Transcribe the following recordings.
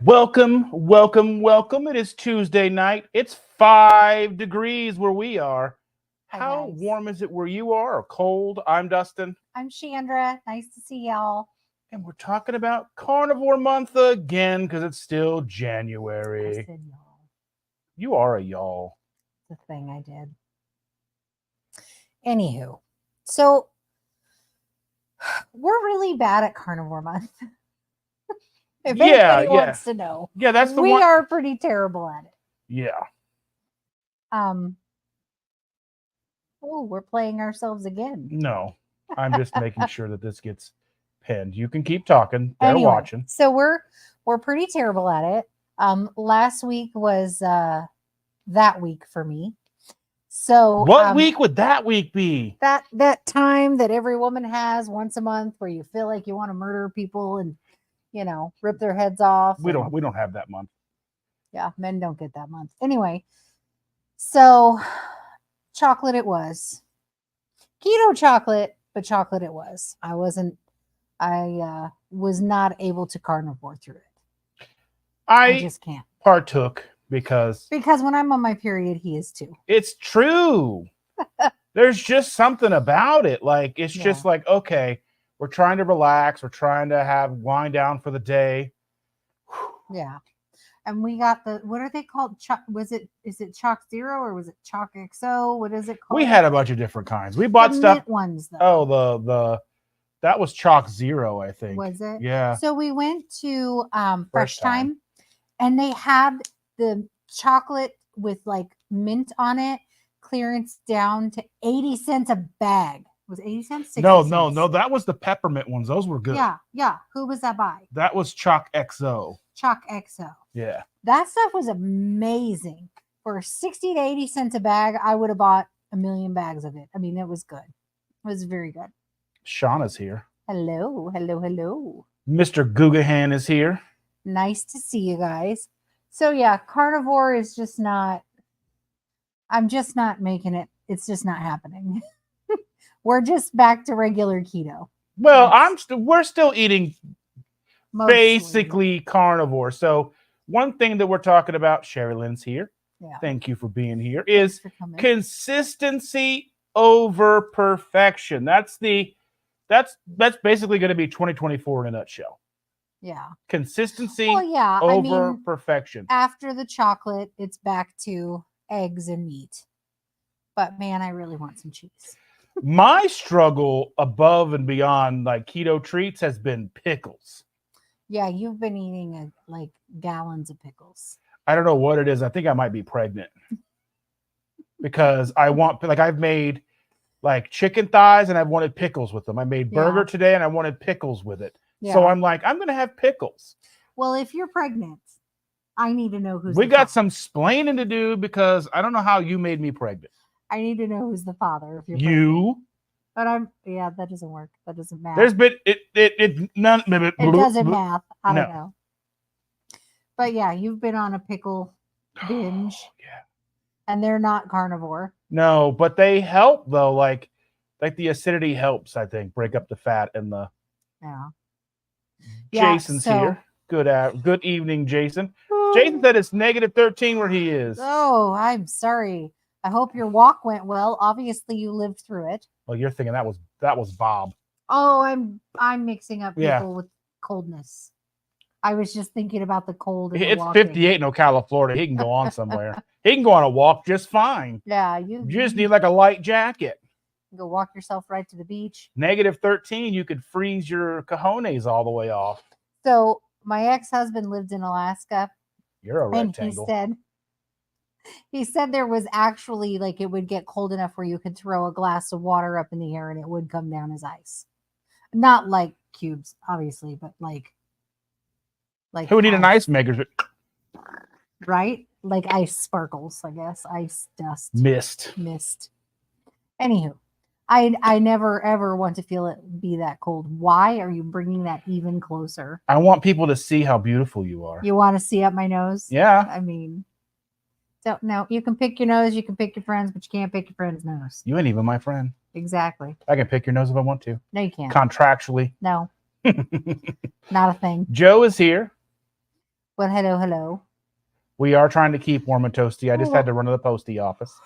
Welcome, welcome, welcome. It is Tuesday night. It's 5 degrees where we are. Hi, How guys. warm is it where you are or cold? I'm Dustin, I'm Chandra. Nice to see y'all. and we're talking about Carnivore Month again because it's still I January. said y'all. You are a y'all. The thing I did. Anywho, so we're really bad at Carnivore Month. If anybody wants to know, Yeah, that's the we one. are pretty terrible at it. Yeah. Oh, we're playing ourselves again. No, I'm just making sure that this gets pinned. You can keep talking. They're Anyway, watching. So we're pretty terrible at it. Last week was that week for me. So What week would that week be? that time that every woman has once a month where you feel like you want to murder people and rip their heads off. We don't have that month. Yeah, men don't get that month. Anyway, so chocolate it was. Keto chocolate, but chocolate it was. I was not able to carnivore through it. I just can't. Partook because when I'm on my period, he is too. It's true. There's just something about it. Like, it's just like, okay, we're trying to relax. We're trying to wind down for the day. Yeah. And we got what are they called? Is it Chalk Zero or was it Chalk XO? What is it called? We had a bunch of different kinds. We bought stuff. Mint ones though. Oh, that was Chalk Zero, I think. Was it? Yeah. So we went to Fresh Time and they had the chocolate with like mint on it clearance down to 80 cents a bag. Was it 80 cents? 60 No. cents? That was the peppermint ones. Those were good. Yeah. Who was that by? That was Chalk XO. Chalk XO. Yeah. That stuff was amazing. For 60 to 80 cents a bag, I would have bought a million bags of it. I mean, it was good. It was very good. Shauna's here. Hello. Mr. Gugahan is here. Nice to see you guys. So yeah, carnivore is just not, I'm just not making it. It's just not happening. We're just back to regular keto. Well, we're still eating Mostly. basically carnivore. So one thing that we're talking about, Sherry Lynn's here. Yeah. Thank you for being here. Is consistency over perfection. That's basically going to be 2024 in a nutshell. Yeah. Consistency over perfection. After the chocolate, it's back to eggs and meat. But man, I really want some cheese. My struggle above and beyond like keto treats has been pickles. Yeah, you've been eating like gallons of pickles. I don't know what it is. I think I might be pregnant because I've made like chicken thighs and I've wanted pickles with them. I made burger today and I wanted pickles with it. Yeah. So I'm like, I'm going to have pickles. Well, if you're pregnant, I need to know who's We got some splaining to do because I don't know how you made me pregnant. I need to know who's the father if you're pregnant. But that doesn't work. That doesn't math. There's been it doesn't math. I don't know. But yeah, you've been on a pickle binge. Yeah. And they're not carnivore. No, but they help though. Like the acidity helps, I think, break up the fat and the Jason's here. Good evening, Jason. Jason said it's -13 where he is. Oh, I'm sorry. I hope your walk went well. Obviously, you lived through it. Well, you're thinking that was Bob. Oh, I'm mixing up people with coldness. I was just thinking about the cold. And it's 58 in Ocala, Florida. He can go on somewhere. He can go on a walk just fine. Yeah, you just need like a light jacket. Go walk yourself right to the beach. -13, you could freeze your cojones all the way off. So my ex-husband lived in Alaska. You're a rectangle. And he said there was actually like it would get cold enough where you could throw a glass of water up in the air and it would come down as ice. Not like cubes, obviously, but like who would need an ice maker? Right? Like ice sparkles, I guess. Ice dust. Mist. Anywho, I never ever want to feel it be that cold. Why are you bringing that even closer? I want people to see how beautiful you are. You want to see up my nose? Yeah. I mean, don't know. You can pick your nose, you can pick your friends, but you can't pick your friend's nose. You ain't even my friend. Exactly. I can pick your nose if I want to. No, you can't. Contractually. No. Not a thing. Joe is here. Well, hello. We are trying to keep warm and toasty. I just had to run to the postie office.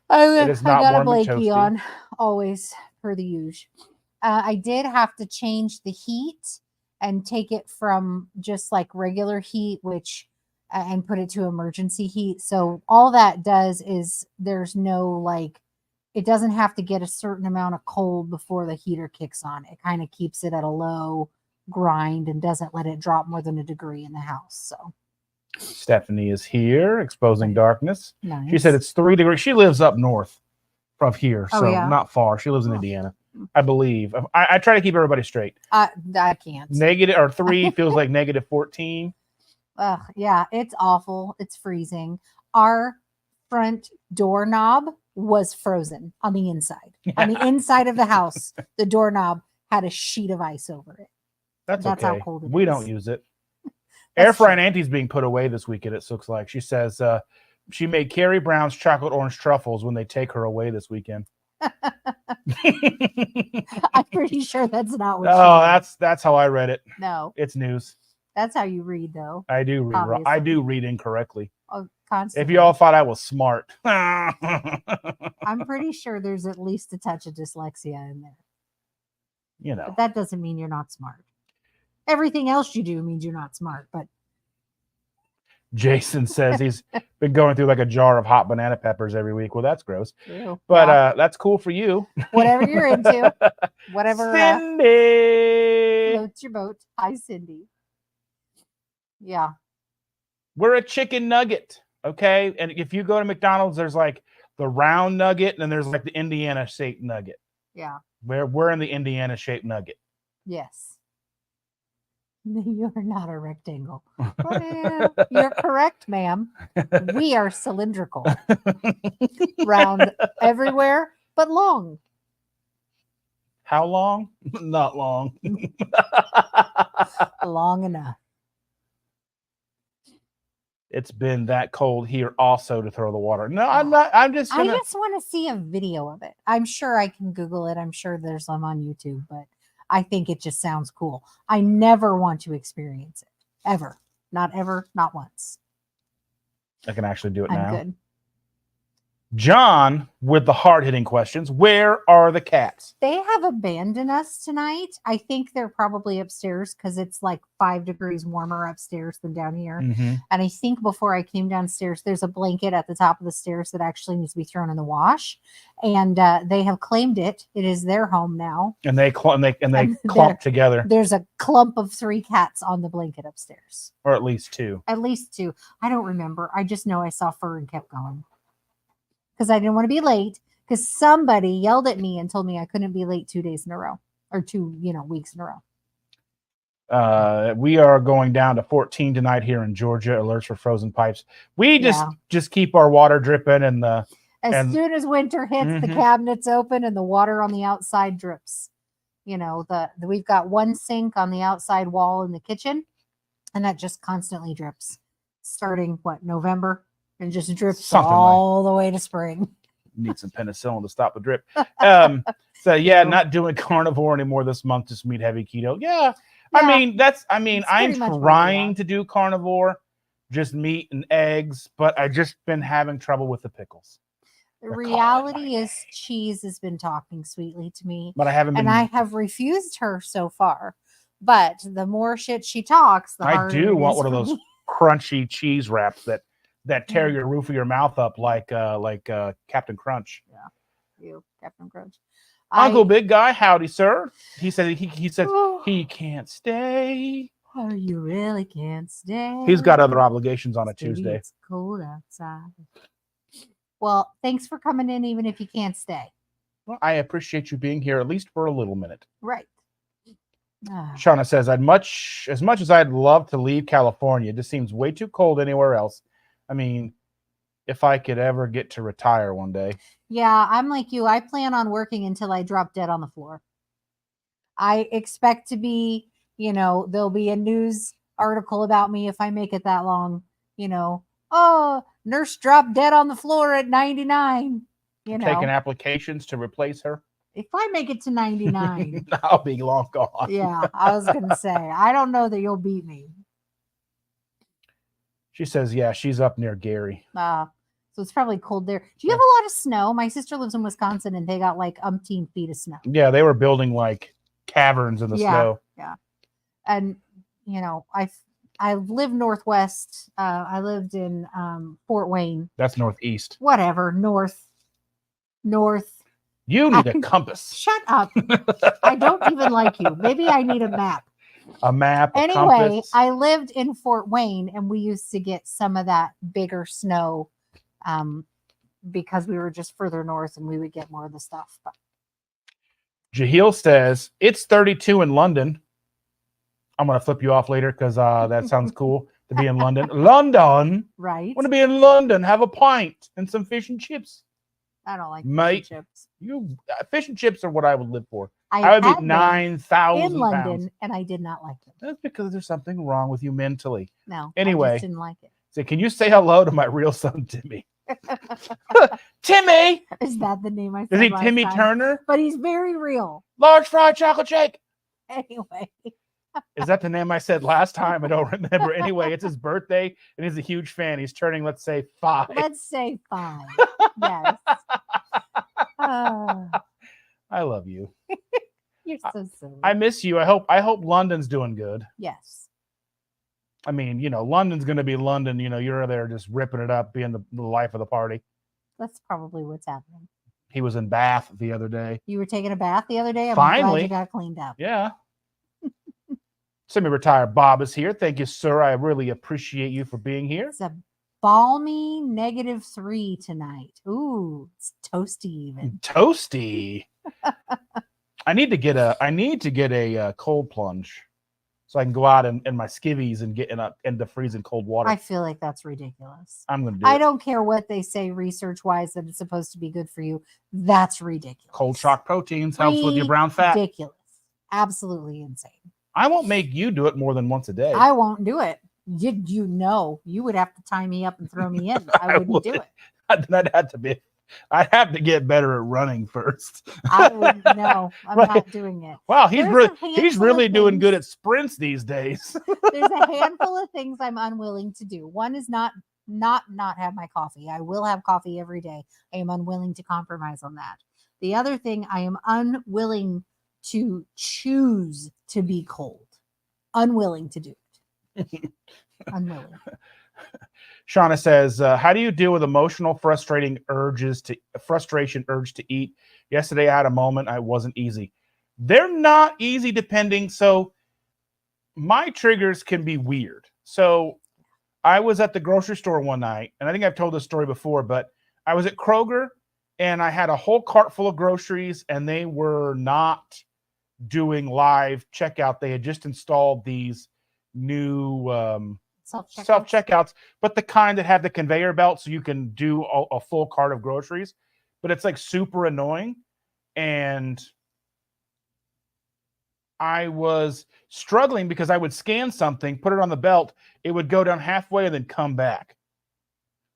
I is not got a warm and Blakey toasty. on, always per the usual. I did have to change the heat and take it from just like regular heat, which and put it to emergency heat. So all that does is there's no like, it doesn't have to get a certain amount of cold before the heater kicks on. It kind of keeps it at a low grind and doesn't let it drop more than a degree in the house. So Stephanie is here, exposing darkness. nice. She said it's 3 degrees. She lives up north from here, Oh, so yeah? not far. She lives in Indiana, I believe. I try to keep everybody straight. I can't. Negative or 3 feels like negative 14. Yeah, it's awful. It's freezing. Our front doorknob was frozen on the inside. On the inside of the house, the doorknob had a sheet of ice over it. That's okay. How cold it we is. don't use it. Air fry and Auntie's being put away this weekend, it looks like. She says she made Carrie Brown's chocolate orange truffles when they take her away this weekend. I'm pretty sure that's not what that's how I read it. No. It's news. That's how you read, though. I do read. Obviously. I do read incorrectly. Oh, constantly. If you all thought I was smart. I'm pretty sure there's at least a touch of dyslexia in there. You know. But that doesn't mean you're not smart. Everything else you do means you're not smart, but Jason says he's been going through like a jar of hot banana peppers every week. Well, that's gross. Ew. But that's cool for you. Whatever you're into. Whatever Cindy floats your boat. Hi, Cindy. Yeah. We're a chicken nugget, okay? And if you go to McDonald's, there's like the round nugget and then there's like the Indiana shaped nugget. Yeah. We're in the Indiana shaped nugget. Yes. You're not a rectangle. Well, you're correct, ma'am. We are cylindrical. Round everywhere, but long. How long? Not long. Long enough. It's been that cold here also to throw the water. No, I'm not. I just want to see a video of it. I'm sure I can Google it. I'm sure there's some on YouTube, but I think it just sounds cool. I never want to experience it. Ever. Not ever. Not once. I can actually do it I'm now. good. John with the hard-hitting questions. Where are the cats? They have abandoned us tonight. I think they're probably upstairs because it's like 5 degrees warmer upstairs than down here. Mm-hmm. And I think before I came downstairs, there's a blanket at the top of the stairs that actually needs to be thrown in the wash. And they have claimed it. It is their home now. And they clump together. There's a clump of 3 cats on the blanket upstairs. Or at least 2. At least 2. I don't remember. I just know I saw fur and kept going. Because I didn't want to be late. Because somebody yelled at me and told me I couldn't be late 2 days in a row. Or 2, weeks in a row. We are going down to 14 tonight here in Georgia. Alerts for frozen pipes. We just keep our water dripping and as soon as winter hits, the cabinets open and the water on the outside drips. We've got one sink on the outside wall in the kitchen, and that just constantly drips. Starting November, and just drips all the way to spring. Need some penicillin to stop the drip. Not doing carnivore anymore this month. Just meat heavy keto. Yeah. I'm trying to do carnivore, just meat and eggs, but I just been having trouble with the pickles. The reality is cheese has been talking sweetly to me. But I haven't been. And I have refused her so far. But the more shit she talks, the harder I do want one of me. those crunchy cheese wraps that tear your roof of your mouth up like Captain Crunch. Yeah. You, Captain Crunch. Uncle Big Guy, howdy, sir. He said he can't stay. Oh, you really can't stay. He's got other obligations on a Tuesday. It's cold outside. Well, thanks for coming in, even if you can't stay. Well, I appreciate you being here at least for a little minute. Right. Shauna says, as much as I'd love to leave California, it just seems way too cold anywhere else. I mean, if I could ever get to retire one day. Yeah, I'm like you. I plan on working until I drop dead on the floor. I expect to be, there'll be a news article about me if I make it that long, oh, nurse dropped dead on the floor at 99. Taking applications to replace her. If I make it to 99, I'll be long gone. Yeah, I was going to say, I don't know that you'll beat me. She says, yeah, she's up near Gary. So it's probably cold there. Do you have a lot of snow? My sister lives in Wisconsin, and they got like umpteen feet of snow. Yeah, they were building like caverns in the snow. Yeah. And, you know, I live northwest. I lived in Fort Wayne. That's northeast. Whatever, north. You need a compass. Shut up. I don't even like you. Maybe I need a map. A map, a anyway, compass. I lived in Fort Wayne, and we used to get some of that bigger snow because we were just further north, and we would get more of the stuff. But Jahil says, it's 32 in London. I'm going to flip you off later because that sounds cool to be in London. London? Right. I want to be in London, have a pint and some fish and chips. I don't like Mate, fish and chips. Fish and chips are what I would live for. I would had be them 9,000 in London, pounds. and I did not like them. That's because there's something wrong with you mentally. No. Anyway. I just didn't like it. So can you say hello to my real son, Timmy? Timmy! Is that the name I said? Is he last Timmy time? Turner? But he's very real. Large fried chocolate shake. Anyway. Is that the name I said last time? I don't remember. Anyway, it's his birthday, and he's a huge fan. He's turning, let's say, 5. Let's say 5. Yes. I love you. You're so silly. I miss you. I hope London's doing good. Yes. I mean, you know, London's going to be London. You know, you're there just ripping it up, being the life of the party. That's probably what's happening. He was in Bath the other day. You were taking a bath the other day? I'm Finally. glad you got cleaned up. Yeah. Semi-retired Bob is here. Thank you, sir. I really appreciate you for being here. It's a balmy -3 tonight. Ooh, it's toasty even. Toasty. I need to get a cold plunge so I can go out in my skivvies and get in the freezing cold water. I feel like that's ridiculous. I'm going to do I it. don't care what they say research-wise that it's supposed to be good for you. That's ridiculous. Cold shock proteins helps with your brown fat. Ridiculous. Absolutely insane. I won't make you do it more than once a day. I won't do it. You know, you would have to tie me up and throw me in. I wouldn't do it. I'd have to get better at running first. I wouldn't. No, I'm not doing it. Wow, he's really doing good at sprints these days. There's a handful of things I'm unwilling to do. One is not have my coffee. I will have coffee every day. I am unwilling to compromise on that. The other thing, I am unwilling to choose to be cold. Unwilling to do it. Unwilling. Shauna says, how do you deal with emotional frustration urge to eat? Yesterday I had a moment. I wasn't easy. They're not easy depending. So my triggers can be weird. So I was at the grocery store one night, and I think I've told this story before, but I was at Kroger and I had a whole cart full of groceries, and they were not doing live checkout. They had just installed these new self-checkouts, but the kind that have the conveyor belt so you can do a full cart of groceries, but it's like super annoying. And I was struggling because I would scan something, put it on the belt, it would go down halfway and then come back.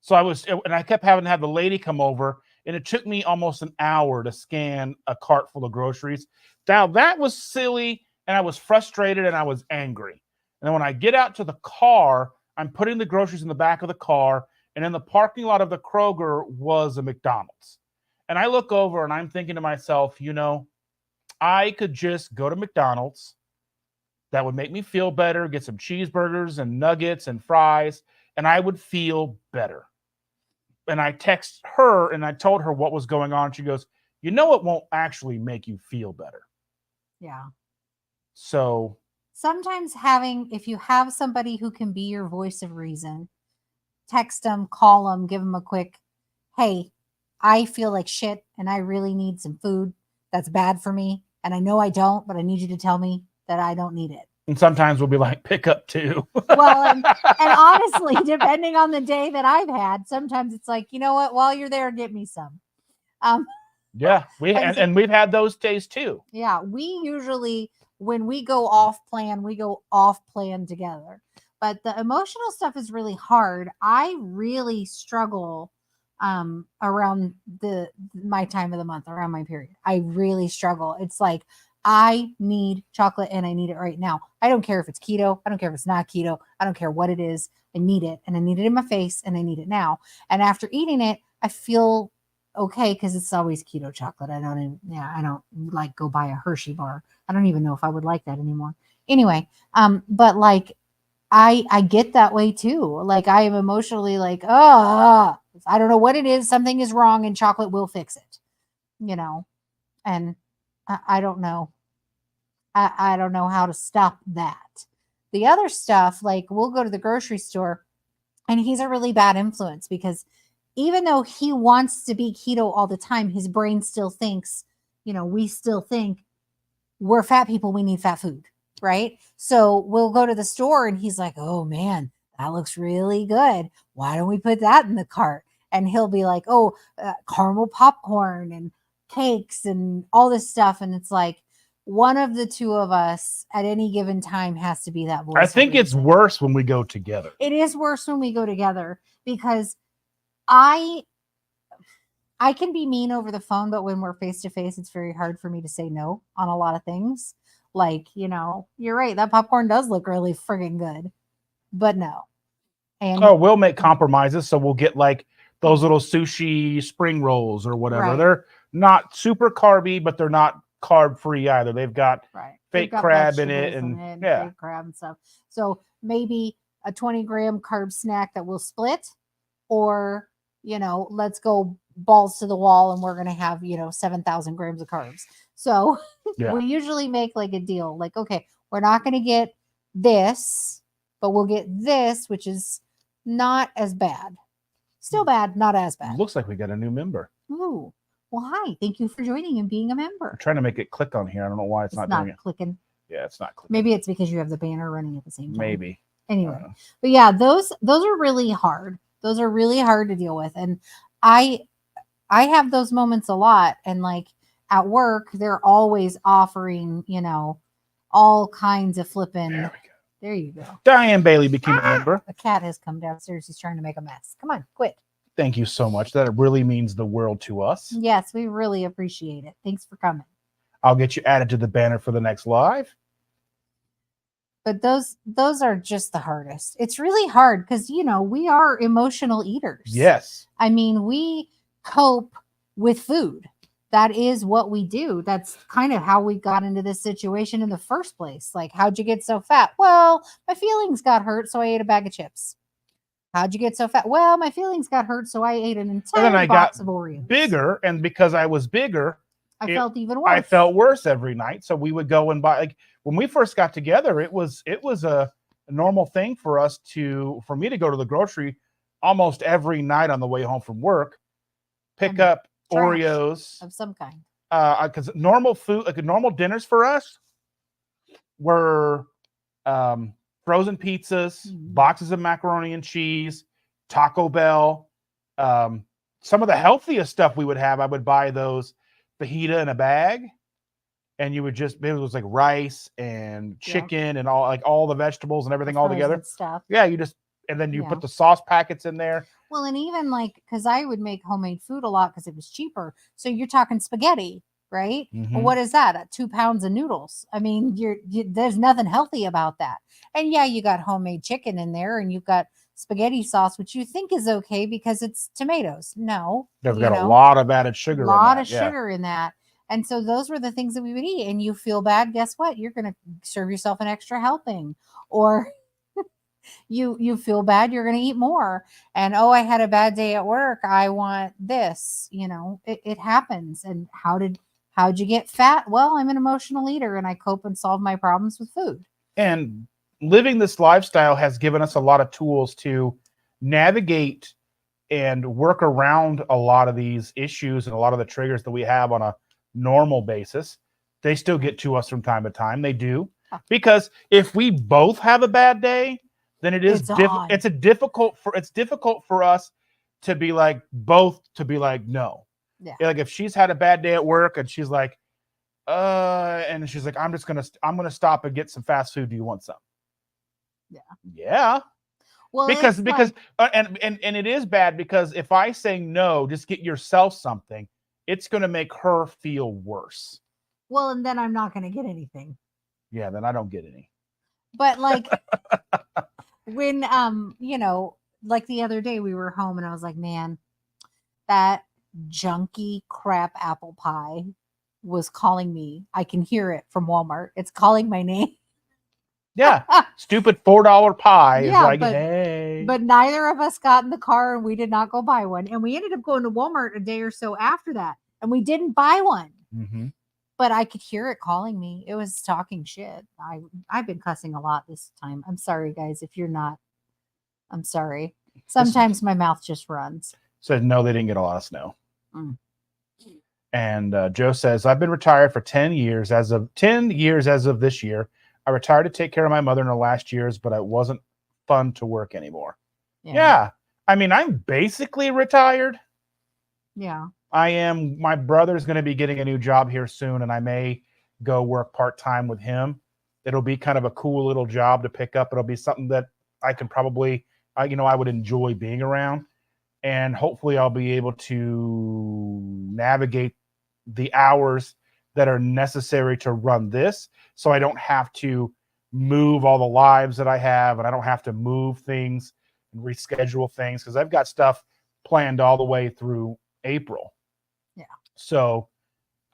So I kept having to have the lady come over, and it took me almost an hour to scan a cart full of groceries. Now that was silly, and I was frustrated, and I was angry. And then when I get out to the car, I'm putting the groceries in the back of the car, and in the parking lot of the Kroger was a McDonald's. And I look over and I'm thinking to myself, you know, I could just go to McDonald's. That would make me feel better, get some cheeseburgers and nuggets and fries, and I would feel better. And I text her and I told her what was going on. She goes, you know, it won't actually make you feel better. Yeah. So sometimes if you have somebody who can be your voice of reason, text them, call them, give them a quick, hey, I feel like shit and I really need some food that's bad for me. And I know I don't, but I need you to tell me that I don't need it. And sometimes we'll be like, pick up too. Well, and honestly, depending on the day that I've had, sometimes it's like, you know what, while you're there, get me some. Yeah, we've had those days too. Yeah, we usually, when we go off plan together. But the emotional stuff is really hard. I really struggle around my time of the month, around my period. I really struggle. It's like I need chocolate and I need it right now. I don't care if it's keto. I don't care if it's not keto. I don't care what it is. I need it, and I need it in my face, and I need it now. And after eating it, I feel okay because it's always keto chocolate. I don't like go buy a Hershey bar. I don't even know if I would like that anymore. Anyway, but like I get that way too. Like I am emotionally like, oh, I don't know what it is. Something is wrong, and chocolate will fix it. And I don't know. I don't know how to stop that. The other stuff, like we'll go to the grocery store and he's a really bad influence because even though he wants to be keto all the time, his brain still thinks, we still think we're fat people, we need fat food, right? So we'll go to the store and he's like, oh man, that looks really good. Why don't we put that in the cart? And he'll be like, oh, caramel popcorn and cakes and all this stuff. And it's like, one of the two of us at any given time has to be that voice. I think it's worse when we go together. It is worse when we go together because I can be mean over the phone, but when we're face to face, it's very hard for me to say no on a lot of things. Like, you're right. That popcorn does look really friggin' good, but no. And we'll make compromises. So we'll get like those little sushi spring rolls or whatever. Right. They're not super carby, but they're not carb free either. They've got fake crab in it and fake crab and stuff. So maybe a 20-gram carb snack that we'll split, or let's go balls to the wall and we're gonna have 7,000 grams of carbs. So we usually make like a deal, like, okay, we're not gonna get this, but we'll get this, which is not as bad. Still bad, not as bad. Looks like we got a new member. Ooh. Well, hi. Thank you for joining and being a member. I'm trying to make it click on here. I don't know why it's not doing it. Clicking. Yeah, it's not clicking. Maybe it's because you have the banner running at the same time. Maybe. Anyway, but yeah, those are really hard. Those are really hard to deal with, and I have those moments a lot. And like at work, they're always offering, all kinds of flipping. There you go. Diane Bailey became a member. A cat has come downstairs. He's trying to make a mess. Come on, quit. Thank you so much. That really means the world to us. Yes, we really appreciate it. Thanks for coming. I'll get you added to the banner for the next live. But those are just the hardest. It's really hard because, we are emotional eaters. Yes. I mean, we cope with food. That is what we do. That's kind of how we got into this situation in the first place. Like, how'd you get so fat? Well, my feelings got hurt, so I ate a bag of chips. How'd you get so fat? Well, my feelings got hurt, so I ate an entire box of Oreos. Bigger, and because I was bigger, I felt even worse. I felt worse every night. So we would go and buy. Like when we first got together, it was a normal thing for me to go to the grocery almost every night on the way home from work, pick up Oreos of some kind. Because normal food, like normal dinners for us, were frozen pizzas, boxes of macaroni and cheese, Taco Bell. Some of the healthiest stuff we would have, I would buy those fajita in a bag, and you would it was like rice and chicken and all the vegetables and everything all together. Stuff. Yeah, and then you put the sauce packets in there. Well, and even because I would make homemade food a lot because it was cheaper. So you're talking spaghetti, right? Mm-hmm. Well, what is that? 2 pounds of noodles. I mean, there's nothing healthy about that. And yeah, you got homemade chicken in there, and you've got spaghetti sauce, which you think is okay because it's tomatoes. No, they've got a lot of added sugar. Sugar in that. And so those were the things that we would eat. And you feel bad. Guess what? You're going to serve yourself an extra helping, or you feel bad. You're going to eat more. And I had a bad day at work. I want this. It happens. And how'd you get fat? Well, I'm an emotional eater, and I cope and solve my problems with food. And living this lifestyle has given us a lot of tools to navigate and work around a lot of these issues and a lot of the triggers that we have on a normal basis. They still get to us from time to time. They do. Because if we both have a bad day, then it's difficult for us to be like no. Yeah. Like if she's had a bad day at work and she's like, and she's like, I'm gonna stop and get some fast food. Do you want some? Yeah. Well, because and it is bad because if I say no, just get yourself something, it's going to make her feel worse. Well, and then I'm not going to get anything. Yeah, then I don't get any. But like when, like the other day we were home and I was like, man, that junky crap apple pie was calling me. I can hear it from Walmart. It's calling my name. Yeah. Stupid $4 pie is like, but, hey. But neither of us got in the car and we did not go buy one. And we ended up going to Walmart a day or so after that. And we didn't buy one. Mm-hmm. But I could hear it calling me. It was talking shit. I've been cussing a lot this time. I'm sorry, guys. If you're not, I'm sorry. Sometimes my mouth just runs. Said no, they didn't get a lot of snow. And Joe says, I've been retired for 10 years as of this year. I retired to take care of my mother in the last years, but it wasn't fun to work anymore. Yeah. I mean, I'm basically retired. Yeah. I am. My brother's going to be getting a new job here soon, and I may go work part-time with him. It'll be kind of a cool little job to pick up. It'll be something that I can probably, I would enjoy being around. And hopefully I'll be able to navigate the hours that are necessary to run this, so I don't have to move all the lives that I have, and I don't have to move things and reschedule things, because I've got stuff planned all the way through April. Yeah. So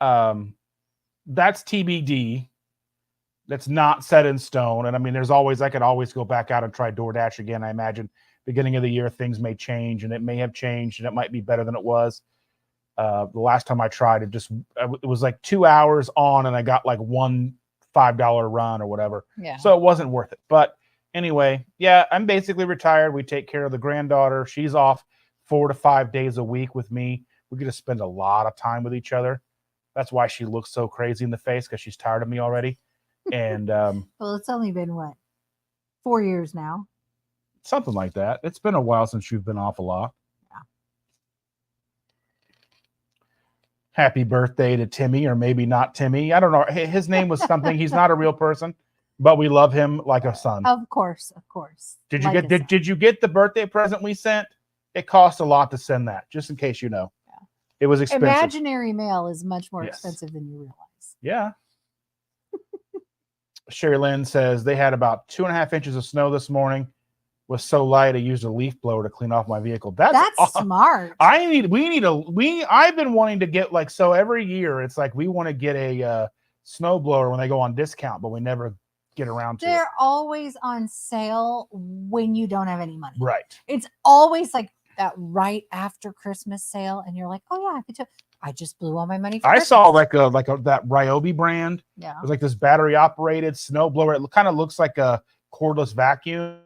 that's TBD. That's not set in stone. And I mean, I could always go back out and try DoorDash again. I imagine beginning of the year, things may change, and it may have changed, and it might be better than it was. The last time I tried, it was like 2 hours on, and I got like one $5 run or whatever. Yeah. So it wasn't worth it. But anyway, yeah, I'm basically retired. We take care of the granddaughter. She's off 4 to 5 days a week with me. We get to spend a lot of time with each other. That's why she looks so crazy in the face, because she's tired of me already. And well, it's only been 4 years now. Something like that. It's been a while since you've been off a lot. Yeah. Happy birthday to Timmy, or maybe not Timmy. I don't know. His name was something. He's not a real person, but we love him like a son. Of course. Did you get the birthday present we sent? It cost a lot to send that, just in case you know. Yeah. It was expensive. Imaginary mail is much more expensive than you realize. Yeah. Sherry Lynn says they had about 2.5 inches of snow this morning. Was so light I used a leaf blower to clean off my vehicle. That's smart. I've been wanting to get so every year it's like we want to get a snow blower when they go on discount, but we never get around to it. They're always on sale when you don't have any money. Right. It's always like that right after Christmas sale, and you're like, oh yeah, I could too. I just blew all my money for Christmas. I saw that Ryobi brand. Yeah. It was like this battery operated snow blower. It kind of looks like a cordless vacuum.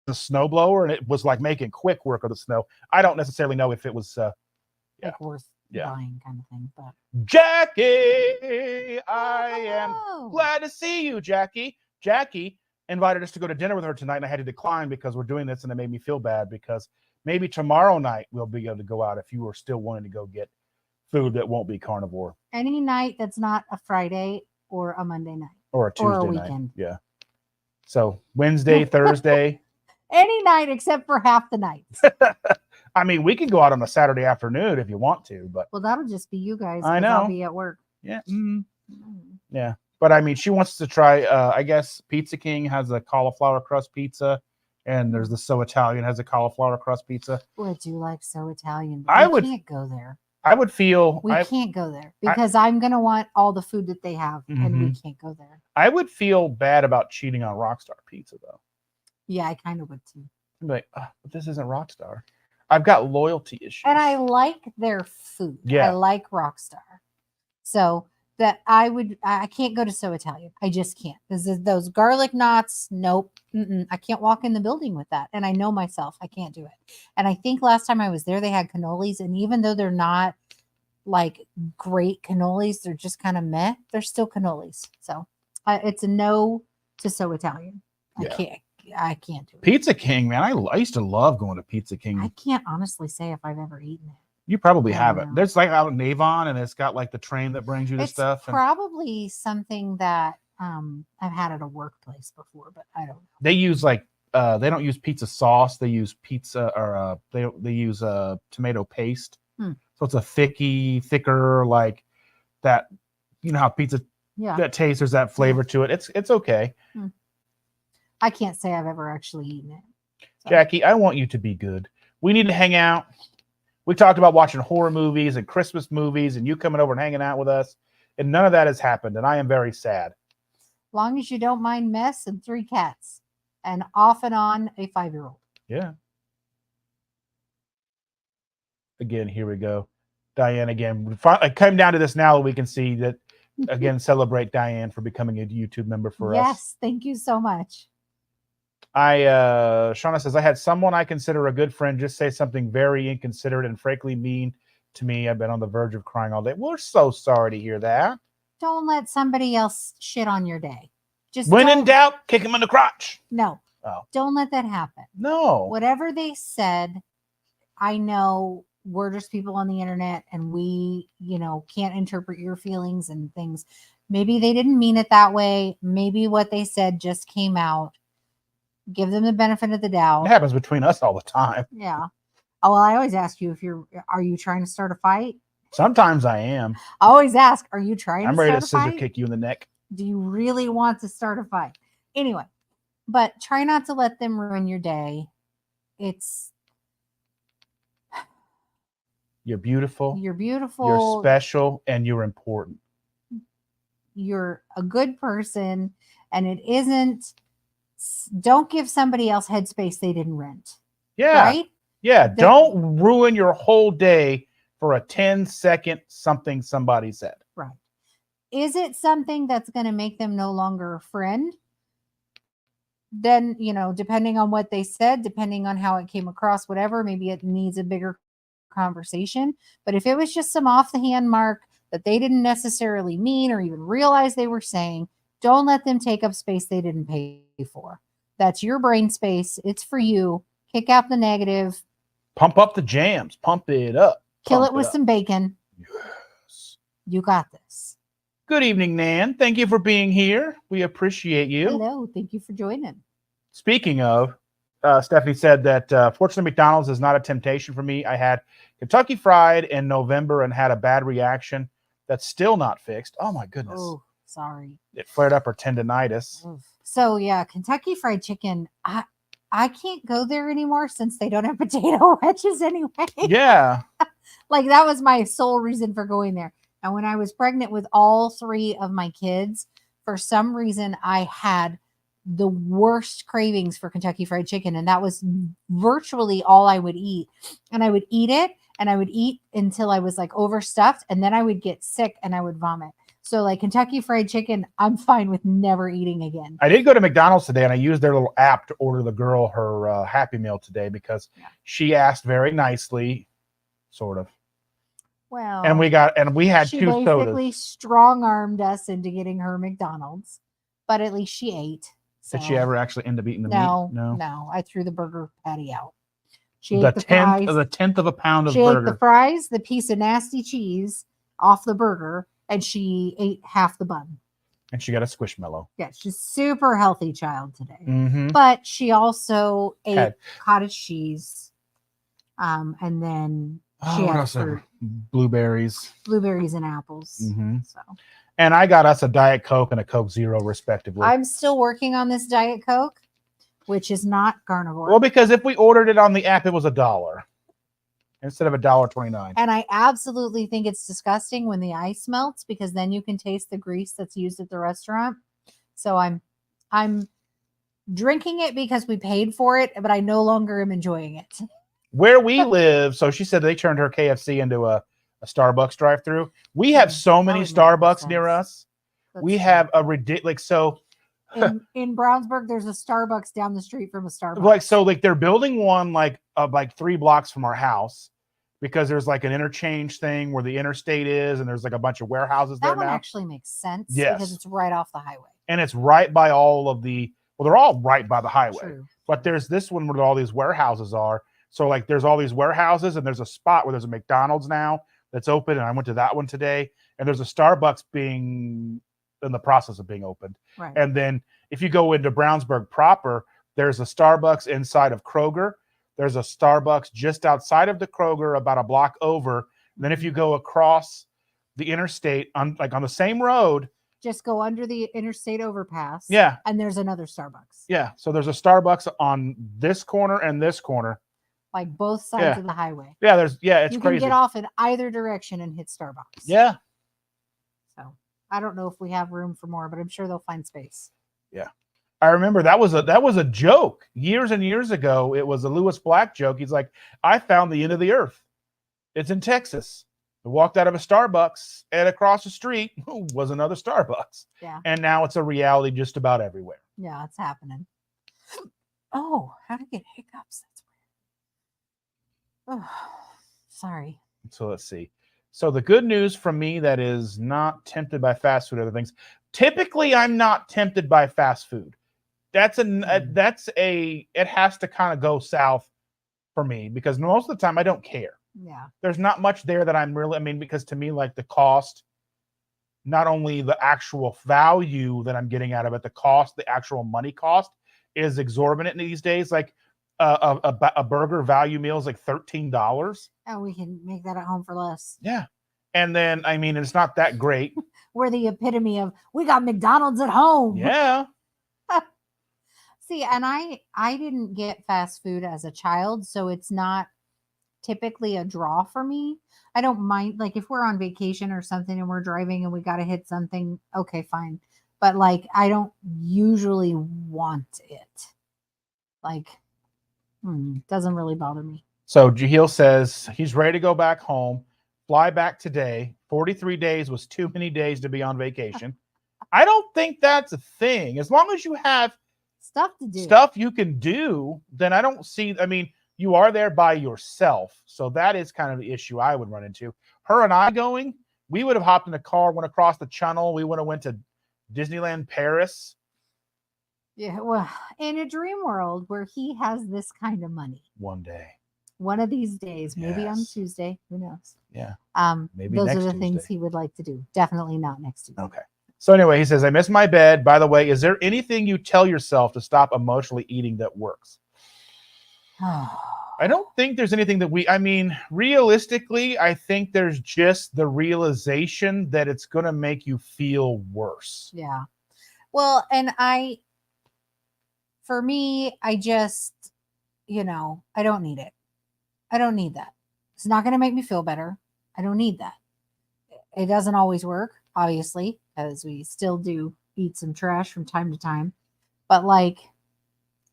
The snow blower, and it was like making quick work of the snow. I don't necessarily know if it was worth buying kind of thing, but Jackie, I am glad to see you, Jackie. Jackie invited us to go to dinner with her tonight, and I had to decline because we're doing this, and it made me feel bad, because maybe tomorrow night we'll be able to go out if you are still wanting to go get food that won't be carnivore. Any night that's not a Friday or a Monday night. Or a Tuesday or a night. Weekend. Yeah. So Wednesday, Thursday. Any night except for half the nights. I mean, we can go out on a Saturday afternoon if you want to, but well, that'll just be you guys. I know. I'll be at work. Yeah. Yeah. But I mean, she wants to try, I guess Pizza King has a cauliflower crust pizza, and there's the So Italian has a cauliflower crust pizza. Well, I do like So Italian. I can't go there. I would feel we can't go there because I'm going to want all the food that they have, and we can't go there. I would feel bad about cheating on Rockstar Pizza, though. Yeah, I kind of would too. I'd be like, but this isn't Rockstar. I've got loyalty issues. And I like their food. Yeah. I like Rockstar. So that I can't go to So Italian. I just can't. Those garlic knots, nope. I can't walk in the building with that. And I know myself, I can't do it. And I think last time I was there, they had cannolis. And even though they're not like great cannolis, they're just kind of meh. They're still cannolis. So it's a no to So Italian. Yeah. I can't do it. Pizza King, man. I used to love going to Pizza King. I can't honestly say if I've ever eaten it. You probably haven't. There's like out in Avon, and it's got like the train that brings you to stuff. It's probably something that I've had at a workplace before, but I don't know. They use they don't use pizza sauce. They use pizza or they use tomato paste. So So it's a thicker, like that. You know how pizza that tastes, there's that flavor to it. It's okay. I can't say I've ever actually eaten it. So. Jackie, I want you to be good. We need to hang out. We talked about watching horror movies and Christmas movies and you coming over and hanging out with us. And none of that has happened. And I am very sad. Long as you don't mind mess and 3 cats. And off and on a 5-year-old. Yeah. Again, here we go. Diane again. I come down to this now that we can see that, again, celebrate Diane for becoming a YouTube member for us. Yes, thank you so much. Shauna says, I had someone I consider a good friend just say something very inconsiderate and frankly mean to me. I've been on the verge of crying all day. We're so sorry to hear that. Don't let somebody else shit on your day. Just when in doubt, kick him in the crotch. No. Oh. Don't let that happen. No. Whatever they said, I know we're just people on the internet and we, can't interpret your feelings and things. Maybe they didn't mean it that way. Maybe what they said just came out. Give them the benefit of the doubt. It happens between us all the time. Yeah. Oh, well, I always ask you are you trying to start a fight? Sometimes I am. I always ask, are you trying to start a fight? I'm ready to scissor kick you in the neck. Do you really want to start a fight? Anyway, but try not to let them ruin your day. You're beautiful. You're beautiful. You're special and you're important. You're a good person and don't give somebody else headspace they didn't rent. Yeah. Right? Yeah. Don't ruin your whole day for a 10-second something somebody said. Right. Is it something that's going to make them no longer a friend? Then, depending on what they said, depending on how it came across, whatever, maybe it needs a bigger conversation. But if it was just some off the hand mark that they didn't necessarily mean or even realize they were saying, don't let them take up space they didn't pay for. That's your brain space. It's for you. Kick out the negative. Pump up the jams. Pump it up. Kill it with some bacon. Yes. You got this. Good evening, Nan. Thank you for being here. We appreciate you. Hello. Thank you for joining. Speaking of, Stephanie said that fortunately McDonald's is not a temptation for me. I had Kentucky Fried in November and had a bad reaction. That's still not fixed. Oh, my goodness. Oh, sorry. It flared up her tendinitis. So, yeah, Kentucky Fried Chicken, I can't go there anymore since they don't have potato wedges anyway. Yeah. Like, that was my sole reason for going there. And when I was pregnant with all 3 of my kids, for some reason, I had the worst cravings for Kentucky Fried Chicken. And that was virtually all I would eat. And I would eat it and I would eat until I was like overstuffed. And then I would get sick and I would vomit. So like Kentucky Fried Chicken, I'm fine with never eating again. I did go to McDonald's today and I used their little app to order the girl her Happy Meal today because she asked very nicely, sort of. Well, and we had 2 sodas. She basically strong-armed us into getting her McDonald's, but at least she ate. So. Did she ever actually end up eating the meat? No. I threw the burger patty out. She ate the the fries. The tenth of a pound of she burger. She ate the fries, the piece of nasty cheese off the burger, and she ate half the bun. And she got a Squishmallow. Yeah, she's a super healthy child today. Mm-hmm. But she also ate cottage cheese, and then she had fruit. Blueberries and apples. Mm-hmm. So. And I got us a Diet Coke and a Coke Zero, respectively. I'm still working on this Diet Coke, which is not Carnivore. Well, because if we ordered it on the app, it was $1 instead of $1.29. And I absolutely think it's disgusting when the ice melts because then you can taste the grease that's used at the restaurant. So I'm drinking it because we paid for it, but I no longer am enjoying it. Where we live, so she said they turned her KFC into a Starbucks drive-through. We have so many Starbucks near us. We have a ridiculous. So in Brownsburg, there's a Starbucks down the street from a Starbucks. They're building one like 3 blocks from our house because there's like an interchange thing where the interstate is, and there's like a bunch of warehouses there now. That one actually makes sense because it's right off the highway. And it's right by all of they're all right by the highway. True. But there's this one where all these warehouses are. So like there's all these warehouses and there's a spot where there's a McDonald's now that's open. And I went to that one today and there's a Starbucks being in the process of being opened. Right. And then if you go into Brownsburg proper, there's a Starbucks inside of Kroger. There's a Starbucks just outside of the Kroger, about a block over. Then if you go across the interstate on the same road, just go under the interstate overpass. Yeah. And there's another Starbucks. Yeah. So there's a Starbucks on this corner and this corner. Like both sides of the highway. Yeah, it's crazy. You can get off in either direction and hit Starbucks. Yeah. So I don't know if we have room for more, but I'm sure they'll find space. Yeah. I remember that was a joke years and years ago. It was a Lewis Black joke. He's like, I found the end of the earth. It's in Texas. I walked out of a Starbucks and across the street was another Starbucks. Yeah. And now it's a reality just about everywhere. Yeah, it's happening. Oh, how to get hiccups. That's weird. Oh, sorry. So let's see. So the good news from me that is not tempted by fast food, other things. Typically, I'm not tempted by fast food. It has to kind of go south for me because most of the time I don't care. Yeah. There's not much there that I'm really, because to me, like the cost, not only the actual value that I'm getting out of it, the cost, the actual money cost is exorbitant these days. Like a burger value meal is like $13. And we can make that at home for less. Yeah. And then, it's not that great. We're the epitome of, we got McDonald's at home. Yeah. See, and I didn't get fast food as a child, so it's not typically a draw for me. I don't mind, like if we're on vacation or something and we're driving and we got to hit something, okay, fine. But like, I don't usually want it. Like, doesn't really bother me. So Jahil says he's ready to go back home, fly back today. 43 days was too many days to be on vacation. I don't think that's a thing. As long as you have stuff to do, stuff you can do, then I don't see, you are there by yourself. So that is kind of the issue I would run into. Her and I going, we would have hopped in a car, went across the channel. We would have went to Disneyland Paris. Yeah, well, in a dream world where he has this kind of money. One day. One of these days, maybe on Tuesday, who knows? Yeah. Maybe those are the things he would like to do. Definitely not next Tuesday. Okay. So anyway, he says, I miss my bed. By the way, is there anything you tell yourself to stop emotionally eating that works? I don't think there's anything that realistically, I think there's just the realization that it's going to make you feel worse. Yeah. Well, and for me, I just, I don't need it. I don't need that. It's not going to make me feel better. I don't need that. It doesn't always work, obviously, because we still do eat some trash from time to time. But like,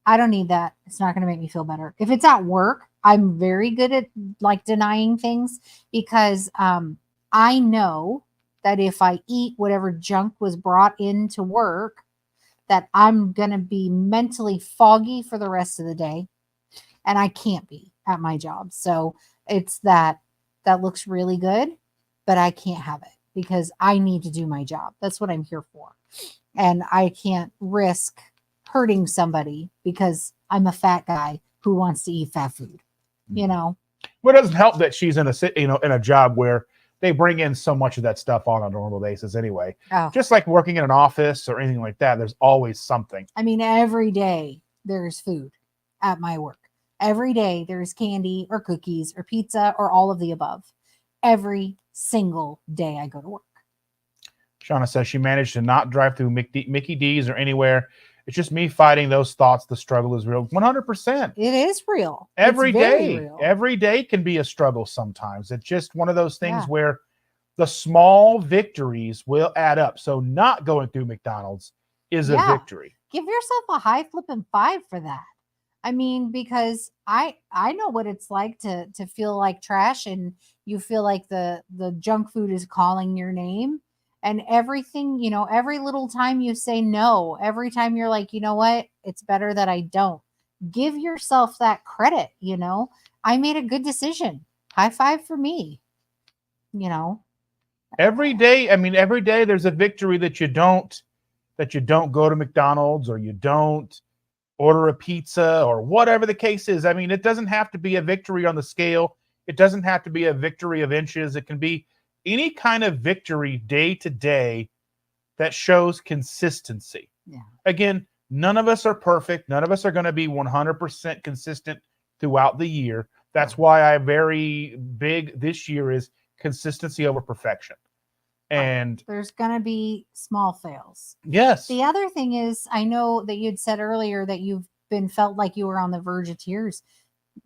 I don't need that. It's not going to make me feel better. If it's at work, I'm very good at like denying things because I know that if I eat whatever junk was brought into work, that I'm going to be mentally foggy for the rest of the day. And I can't be at my job. So it's that looks really good, but I can't have it because I need to do my job. That's what I'm here for. And I can't risk hurting somebody because I'm a fat guy who wants to eat fat food, Well, it doesn't help that she's in a job where they bring in so much of that stuff on a normal basis anyway. Oh. Just like working in an office or anything like that, there's always something. Every day there's food at my work. Every day there's candy or cookies or pizza or all of the above. Every single day I go to work. Shauna says she managed to not drive through Mickey D's or anywhere. It's just me fighting those thoughts. The struggle is real. 100%. It is real. Every day can be a struggle sometimes. It's just one of those things where the small victories will add up. So not going through McDonald's is a victory. Give yourself a high flipping 5 for that. Because I know what it's like to feel like trash and you feel like the junk food is calling your name. And everything, every little time you say no, every time you're like, you know what, it's better that I don't. Give yourself that credit, I made a good decision. High 5 for me, Every day, every day there's a victory that you don't go to McDonald's or you don't order a pizza or whatever the case is. It doesn't have to be a victory on the scale. It doesn't have to be a victory of inches. It can be any kind of victory day to day that shows consistency. Yeah. Again, none of us are perfect. None of us are going to be 100% consistent throughout the year. That's why I'm very big this year is consistency over perfection. And there's going to be small fails. Yes. The other thing is, I know that you'd said earlier that you've felt like you were on the verge of tears.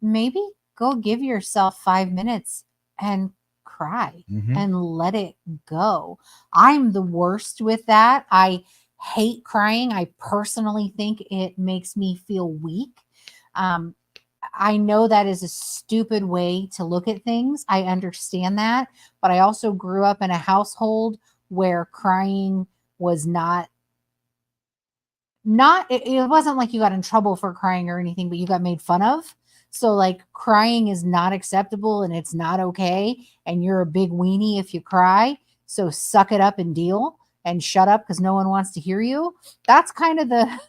Maybe go give yourself 5 minutes and cry and let it go. I'm the worst with that. I hate crying. I personally think it makes me feel weak. I know that is a stupid way to look at things. I understand that, but I also grew up in a household where crying was not it wasn't like you got in trouble for crying or anything, but you got made fun of. So like crying is not acceptable and it's not okay. And you're a big weenie if you cry. So suck it up and deal and shut up because no one wants to hear you. That's kind of the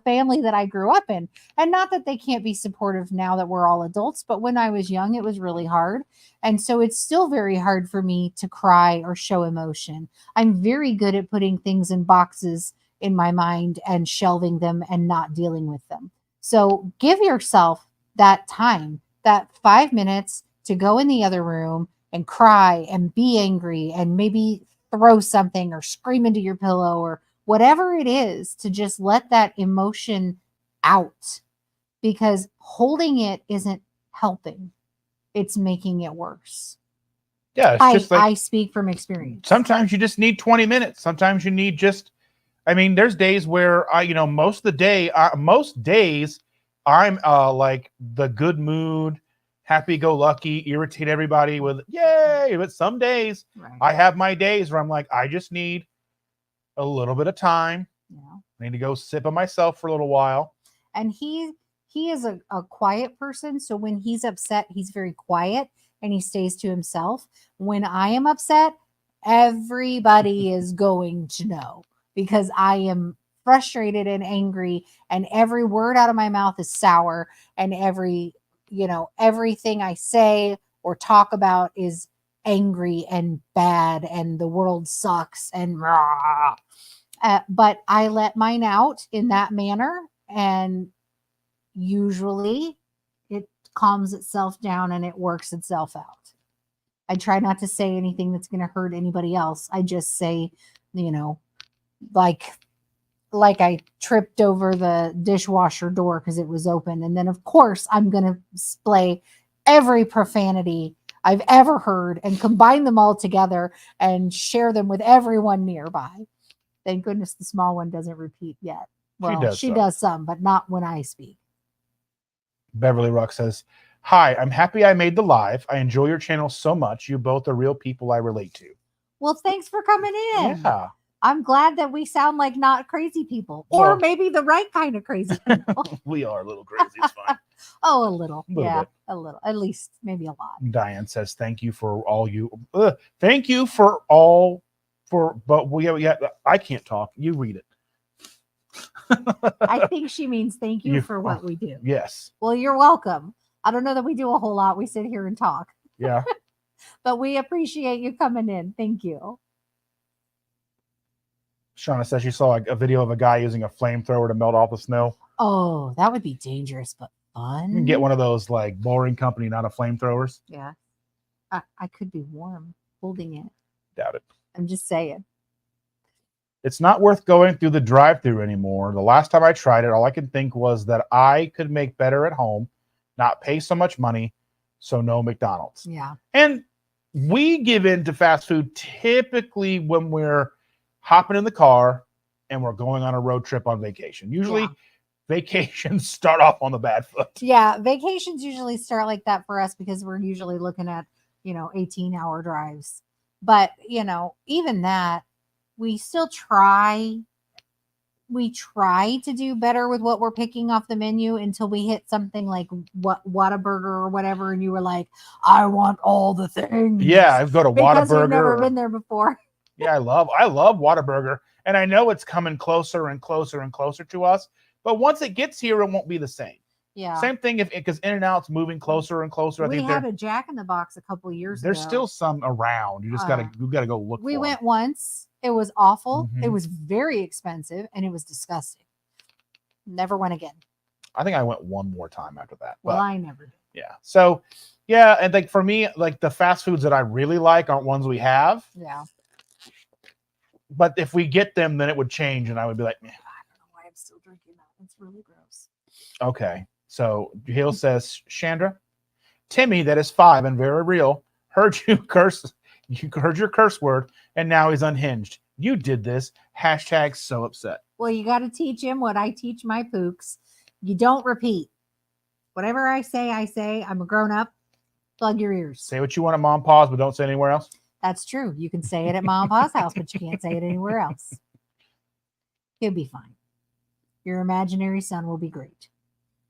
family that I grew up in. And not that they can't be supportive now that we're all adults, but when I was young, it was really hard. And so it's still very hard for me to cry or show emotion. I'm very good at putting things in boxes in my mind and shelving them and not dealing with them. So give yourself that time, that 5 minutes to go in the other room and cry and be angry and maybe throw something or scream into your pillow or whatever it is, to just let that emotion out, because holding it isn't helping. It's making it worse. Yeah, it's just like, I speak from experience. Sometimes you just need 20 minutes. Sometimes you need there's days where most days I'm like the good mood, happy-go-lucky, irritate everybody with yay. But some days I have my days where I'm like, I just need a little bit of time. Yeah. I need to go sit by myself for a little while. And he is a quiet person. So when he's upset, he's very quiet and he stays to himself. When I am upset, everybody is going to know because I am frustrated and angry and every word out of my mouth is sour and everything I say or talk about is angry and bad and the world sucks and rah. But I let mine out in that manner and usually it calms itself down and it works itself out. I try not to say anything that's going to hurt anybody else. I just say, like I tripped over the dishwasher door because it was open. And then of course I'm going to display every profanity I've ever heard and combine them all together and share them with everyone nearby. Thank goodness the small one doesn't repeat yet. Well, she does some, but not when I speak. Beverly Rock says, "Hi, I'm happy I made the live. I enjoy your channel so much. You both are real people I relate to." Well, thanks for coming in. Yeah. I'm glad that we sound like not crazy people, or maybe the right kind of crazy people. We are a little crazy. It's fine. Oh, a little. Yeah, bit. a little. At least maybe a lot. Diane says, "Thank you for all you. Thank you for all for. But I can't talk. You read it." I think she means thank you for what we do. Yes. Well, you're welcome. I don't know that we do a whole lot. We sit here and talk. Yeah. But we appreciate you coming in. Thank you. Shauna says she saw a video of a guy using a flamethrower to melt off the snow. Oh, that would be dangerous, but fun. You can get one of those like boring company, not a flamethrowers. Yeah. I could be warm holding it. Doubt it. I'm just saying. It's not worth going through the drive-thru anymore. The last time I tried it, all I could think was that I could make better at home, not pay so much money, so no McDonald's. Yeah. And we give in to fast food typically when we're hopping in the car and we're going on a road trip on vacation. Usually vacations start off on the bad foot. Yeah, vacations usually start like that for us because we're usually looking at, 18-hour drives. But, even that, we still try. We try to do better with what we're picking off the menu until we hit something like Whataburger or whatever. And you were like, I want all the things. Yeah, I've got a Whataburger. Because you've never been there before. Yeah, I love Whataburger. And I know it's coming closer and closer and closer to us. But once it gets here, it won't be the same. Yeah. Same thing because In-N-Out's moving closer and closer. We had a Jack in the Box a couple of years ago. There's still some around. You just gotta go look. We went once. It was awful. Mm-hmm. It was very expensive and it was disgusting. Never went again. I think I went one more time after that. Well, but, I never did. Yeah. So, yeah. And like for me, like the fast foods that I really like aren't ones we have. Yeah. But if we get them, then it would change. And I would be like, I don't know why I'm still drinking that. It's really gross. okay. So Hill says, Chandra, Timmy, that is 5 and very real, heard you curse. You heard your curse word, and now he's unhinged. You did this. Hashtag so upset. Well, you got to teach him what I teach my pooks. You don't repeat. Whatever I say, I say. I'm a grown up. Plug your ears. Say what you want at Mom and Pa's, but don't say it anywhere else. That's true. You can say it at Mom and Pa's house, but you can't say it anywhere else. He'll be fine. Your imaginary son will be great.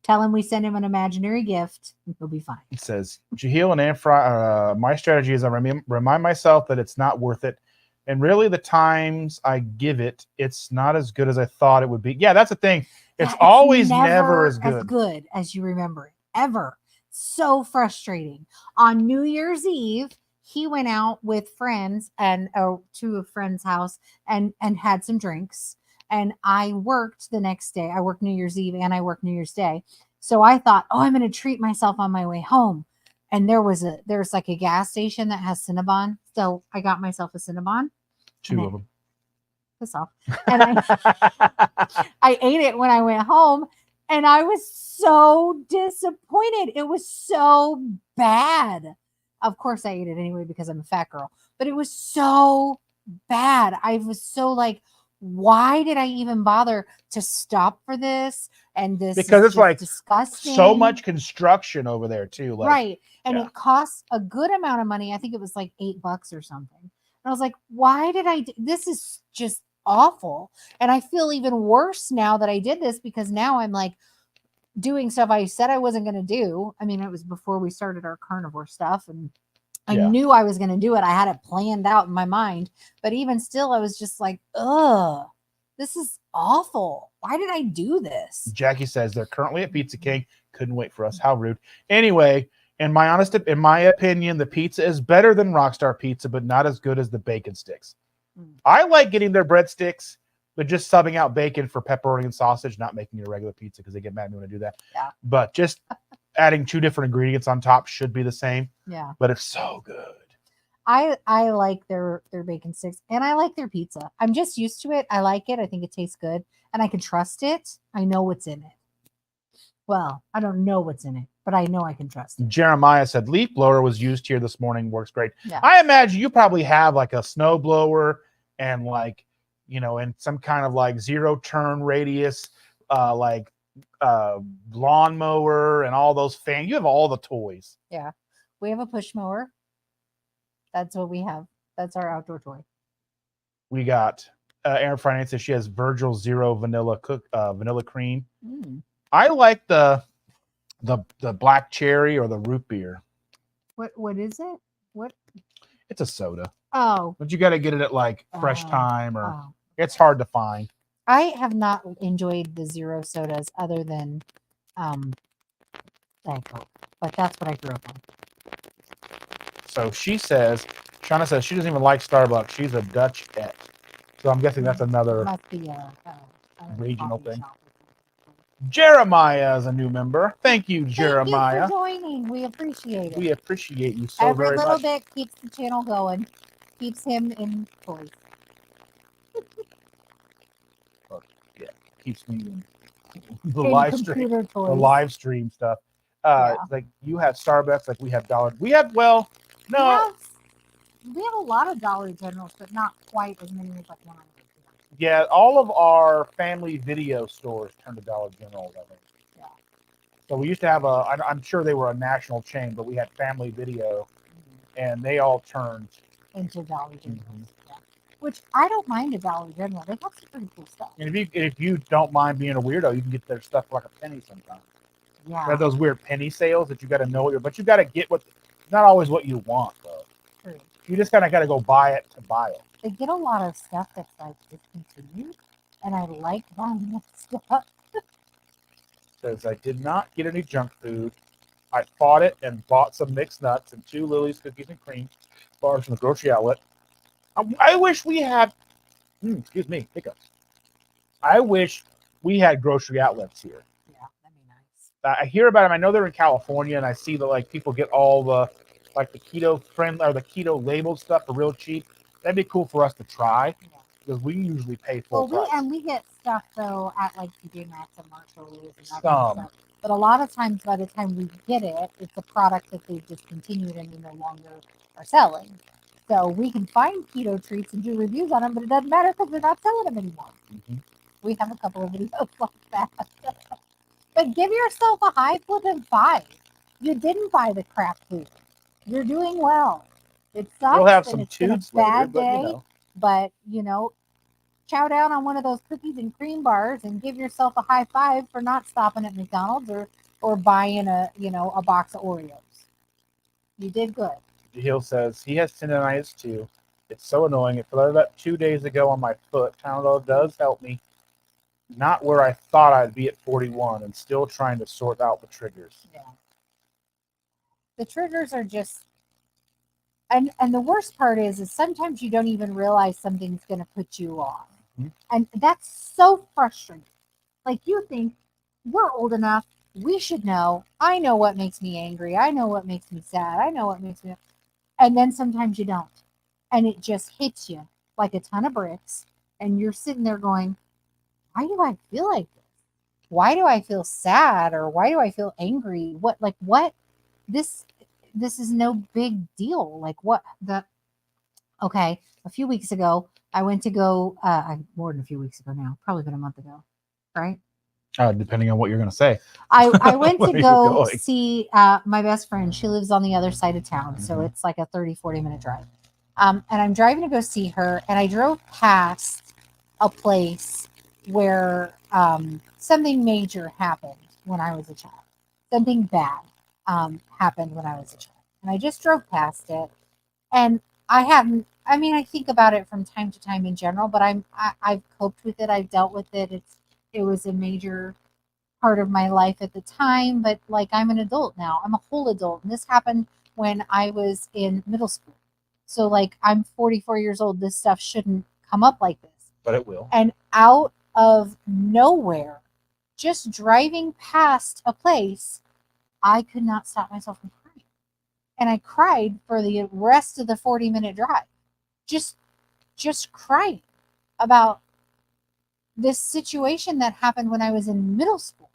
Tell him we send him an imaginary gift, and he'll be fine. It says, Jahil and Aunt Fry, my strategy is I remind myself that it's not worth it. And really, the times I give it, it's not as good as I thought it would be. Yeah, that's the thing. It's always never as good as you remember it, ever. So frustrating. On New Year's Eve, he went out with friends and to a friend's house and had some drinks. And I worked the next day. I worked New Year's Eve and I worked New Year's Day. So I thought, oh, I'm going to treat myself on my way home. And there's like a gas station that has Cinnabon. So I got myself a Cinnabon. 2 of them. Piss off. And I ate it when I went home. And I was so disappointed. It was so bad. Of course, I ate it anyway because I'm a fat girl. But it was so bad. I was so like, why did I even bother to stop for this? And this because it's like disgusting. So much construction over there too. Like, right. And it costs a good amount of money. I think it was like $8 or something. And I was like, why did I do this? Is just awful. And I feel even worse now that I did this because now I'm like doing stuff I said I wasn't going to do. I mean, it was before we started our carnivore stuff and I knew I was going to do it. I had it planned out in my mind, but even still, I was just like, ugh, this is awful. Why did I do this? Jackie says they're currently at Pizza King. Couldn't wait for us. How rude. Anyway, in my opinion, the pizza is better than Rockstar Pizza, but not as good as the bacon sticks. I like getting their breadsticks, but just subbing out bacon for pepperoni and sausage, not making it a regular pizza because they get mad at me when I do that. Yeah. But just adding 2 different ingredients on top should be the same. Yeah. But it's so good. I like their bacon sticks and I like their pizza. I'm just used to it. I like it. I think it tastes good and I can trust it. I know what's in it. Well, I don't know what's in it, but I know I can trust it. Jeremiah said leaf blower was used here this morning. Works great. Yeah. I imagine you probably have like a snow blower and like, and some kind of like 0 turn radius, lawnmower and all those fans. You have all the toys. Yeah. We have a push mower. That's what we have. That's our outdoor toy. We got Aaron Finance says she has Virgil 0 vanilla cream. I like the black cherry or the root beer. What is it? What? It's a soda. Oh. But you got to get it at like Fresh Time or it's hard to find. I have not enjoyed the 0 sodas other than Diet Coke, but that's what I grew up on. So Shauna says she doesn't even like Starbucks. She's a Dutchette. So I'm guessing that's another must be a regional thing. Jeremiah is a new member. Thank you, Jeremiah. Thank you for joining. We appreciate it. We appreciate you so Every very much. little bit keeps the channel going. Keeps him in toys. Keeps me in the live stream stuff. Like you have Starbucks, like we have Dollar. We have we have a lot of Dollar Generals, but not quite as many as like one. Yeah, all of our family video stores turned to Dollar General. I think. Yeah. So we used to have I'm sure they were a national chain, but we had Family Video, and they all turned into Dollar General. Yeah. Which I don't mind a Dollar General. They have some pretty cool stuff. And if you don't mind being a weirdo, you can get their stuff for like a penny sometimes. Yeah. They have those weird penny sales that you got to know but you got to get it's not always what you want though. True. You just kind of got to go buy it to buy it. They get a lot of stuff that's like discontinued, and I like buying that stuff. Says I did not get any junk food. I fought it and bought some mixed nuts and 2 Lily's cookies and cream bars from the grocery outlet. I wish we had, excuse me, hiccups. I wish we had grocery outlets here. Yeah, that'd be nice. I hear about them. I know they're in California, and I see that like people get all the like the keto friend or the keto labeled stuff for real cheap. That'd be cool for us to try because we usually pay full price. We get stuff though at like TJ Maxx and Marshalls and that kind of stuff. But a lot of times, by the time we get it, it's a product that they've discontinued and they no longer are selling. So we can find keto treats and do reviews on them, but it doesn't matter because they're not selling them anymore. Mm-hmm. We have a couple of videos like that. But give yourself a high flipping 5. You didn't buy the crap food. You're doing well. It sucks. We'll have and some it's been a bad later, day, but chow down on one of those cookies and cream bars and give yourself a high 5 for not stopping at McDonald's or buying a box of Oreos. You did good. Hill says he has tendonitis too. It's so annoying. It flared up 2 days ago on my foot. Tylenol does help me. Not where I thought I'd be at 41 and still trying to sort out the triggers. Yeah. The triggers are just and the worst part is sometimes you don't even realize something's going to put you off. Mm-hmm. And that's so frustrating. Like you think we're old enough, we should know. I know what makes me angry. I know what makes me sad. I know what makes me, and then sometimes you don't. And it just hits you like a ton of bricks. And you're sitting there going, why do I feel like this? Why do I feel sad? Or why do I feel angry? What? This is no big deal. Like okay. A few weeks ago, I went to go, more than a few weeks ago now, probably been a month ago, right? Depending on what you're going to say. I went to go see my best friend. She lives on the other side of town. So it's like a 30, 40 minute drive. And I'm driving to go see her. And I drove past a place where something major happened when I was a child. Something bad happened when I was a child. And I just drove past it. And I think about it from time to time in general, but I've coped with it. I've dealt with it. It was a major part of my life at the time, but like I'm an adult now. I'm a whole adult. And this happened when I was in middle school. So like I'm 44 years old. This stuff shouldn't come up like this. But it will. And out of nowhere, just driving past a place, I could not stop myself from crying. And I cried for the rest of the 40-minute drive. Just crying about this situation that happened when I was in middle school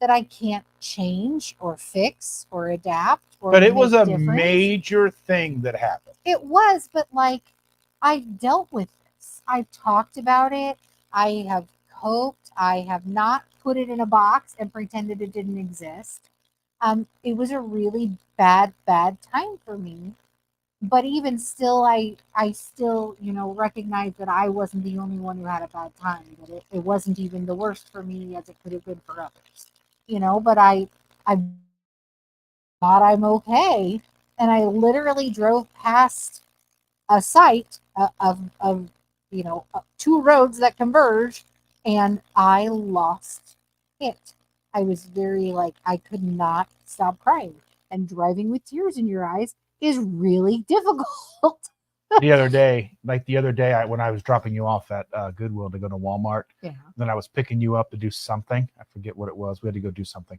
that I can't change or fix or adapt. But it was a major thing that happened. It was, but like I've dealt with this. I've talked about it. I have coped. I have not put it in a box and pretended it didn't exist. It was a really bad time for me. But even still, I still, recognize that I wasn't the only one who had a bad time. That it wasn't even the worst for me as it could have been for others. But I thought I'm okay. And I literally drove past a site of 2 roads that converge, and I lost it. I was very I could not stop crying. And driving with tears in your eyes is really difficult. the other day, when I was dropping you off at Goodwill to go to Walmart, then I was picking you up to do something. I forget what it was. We had to go do something.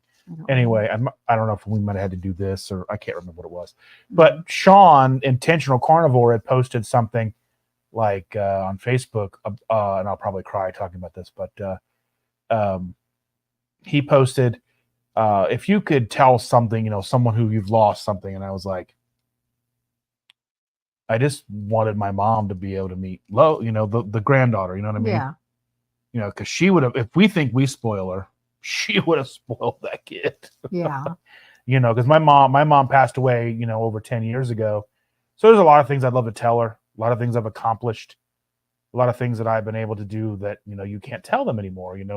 Anyway, I don't know if we might have had to do this, or I can't remember what it was. But Sean, Intentional Carnivore, had posted something on Facebook, and I'll probably cry talking about this, but he posted, if you could tell something, someone who you've lost something, and I was like, I just wanted my mom to be able to meet the granddaughter, you know what I mean? Yeah. Because she would have, if we think we spoil her, she would have spoiled that kid. Yeah. Because my mom passed away, over 10 years ago. So there's a lot of things I'd love to tell her, a lot of things I've accomplished, a lot of things that I've been able to do that, you can't tell them anymore, and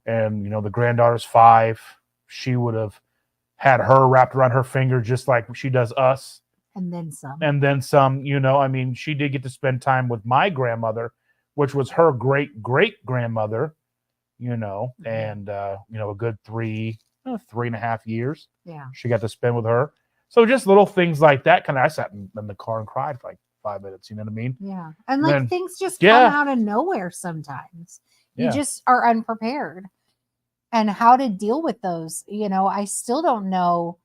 and the granddaughter's 5. She would have had her wrapped around her finger just like she does us. And then some. She did get to spend time with my grandmother, which was her great-great-grandmother, and, a good 3.5 years. Yeah. She got to spend with her. So just little things like that. I sat in the car and cried for 5 minutes. You know what I mean? Yeah. And things just come out of nowhere sometimes. You just are unprepared. and how to deal with those. I still don't know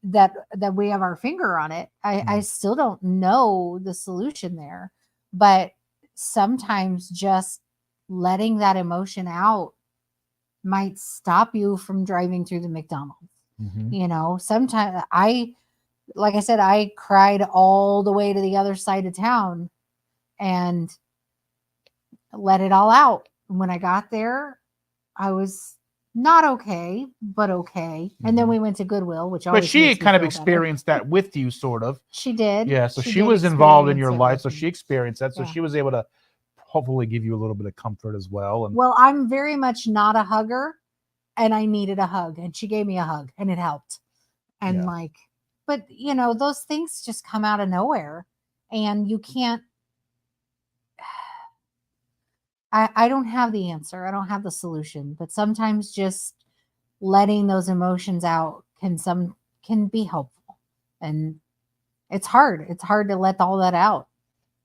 that we have our finger on it. I still don't know the solution there, but sometimes just letting that emotion out might stop you from driving through the McDonald's. Sometimes like I said, I cried all the way to the other side of town and let it all out. When I got there, I was not okay, but okay. And then we went to Goodwill, which always. But she kind of experienced that with you, sort of. She did. Yeah. So she was involved in your life, so she experienced that. So she was able to hopefully give you a little bit of comfort as well. And well, I'm very much not a hugger, and I needed a hug, and she gave me a hug, and it helped. And but those things just come out of nowhere, and you can't. I don't have the answer. I don't have the solution, but sometimes just letting those emotions out can be helpful. And it's hard. It's hard to let all that out.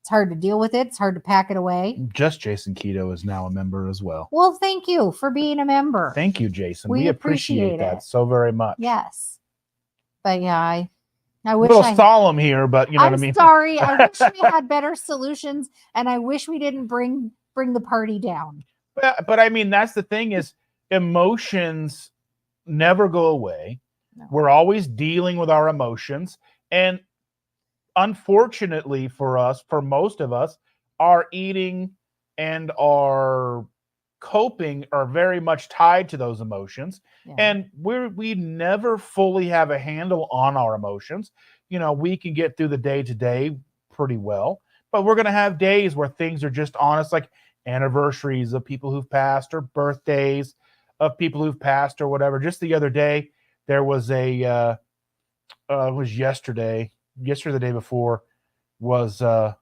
It's hard to deal with it. It's hard to pack it away. Just Jason Keto is now a member as well. Well, thank you for being a member. Thank you, Jason. We appreciate that so very much. Yes. But yeah, I wish a little solemn here, but you know what I mean? I'm sorry. I wish we had better solutions, and I wish we didn't bring the party down. But I mean, that's the thing is emotions never go away. No. We're always dealing with our emotions. And unfortunately for us, for most of us, our eating and our coping are very much tied to those emotions. Yeah. And we never fully have a handle on our emotions. We can get through the day to day pretty well, but we're going to have days where things are just honest, like anniversaries of people who've passed or birthdays of people who've passed or whatever. Just the other day, there was it was yesterday the day before was a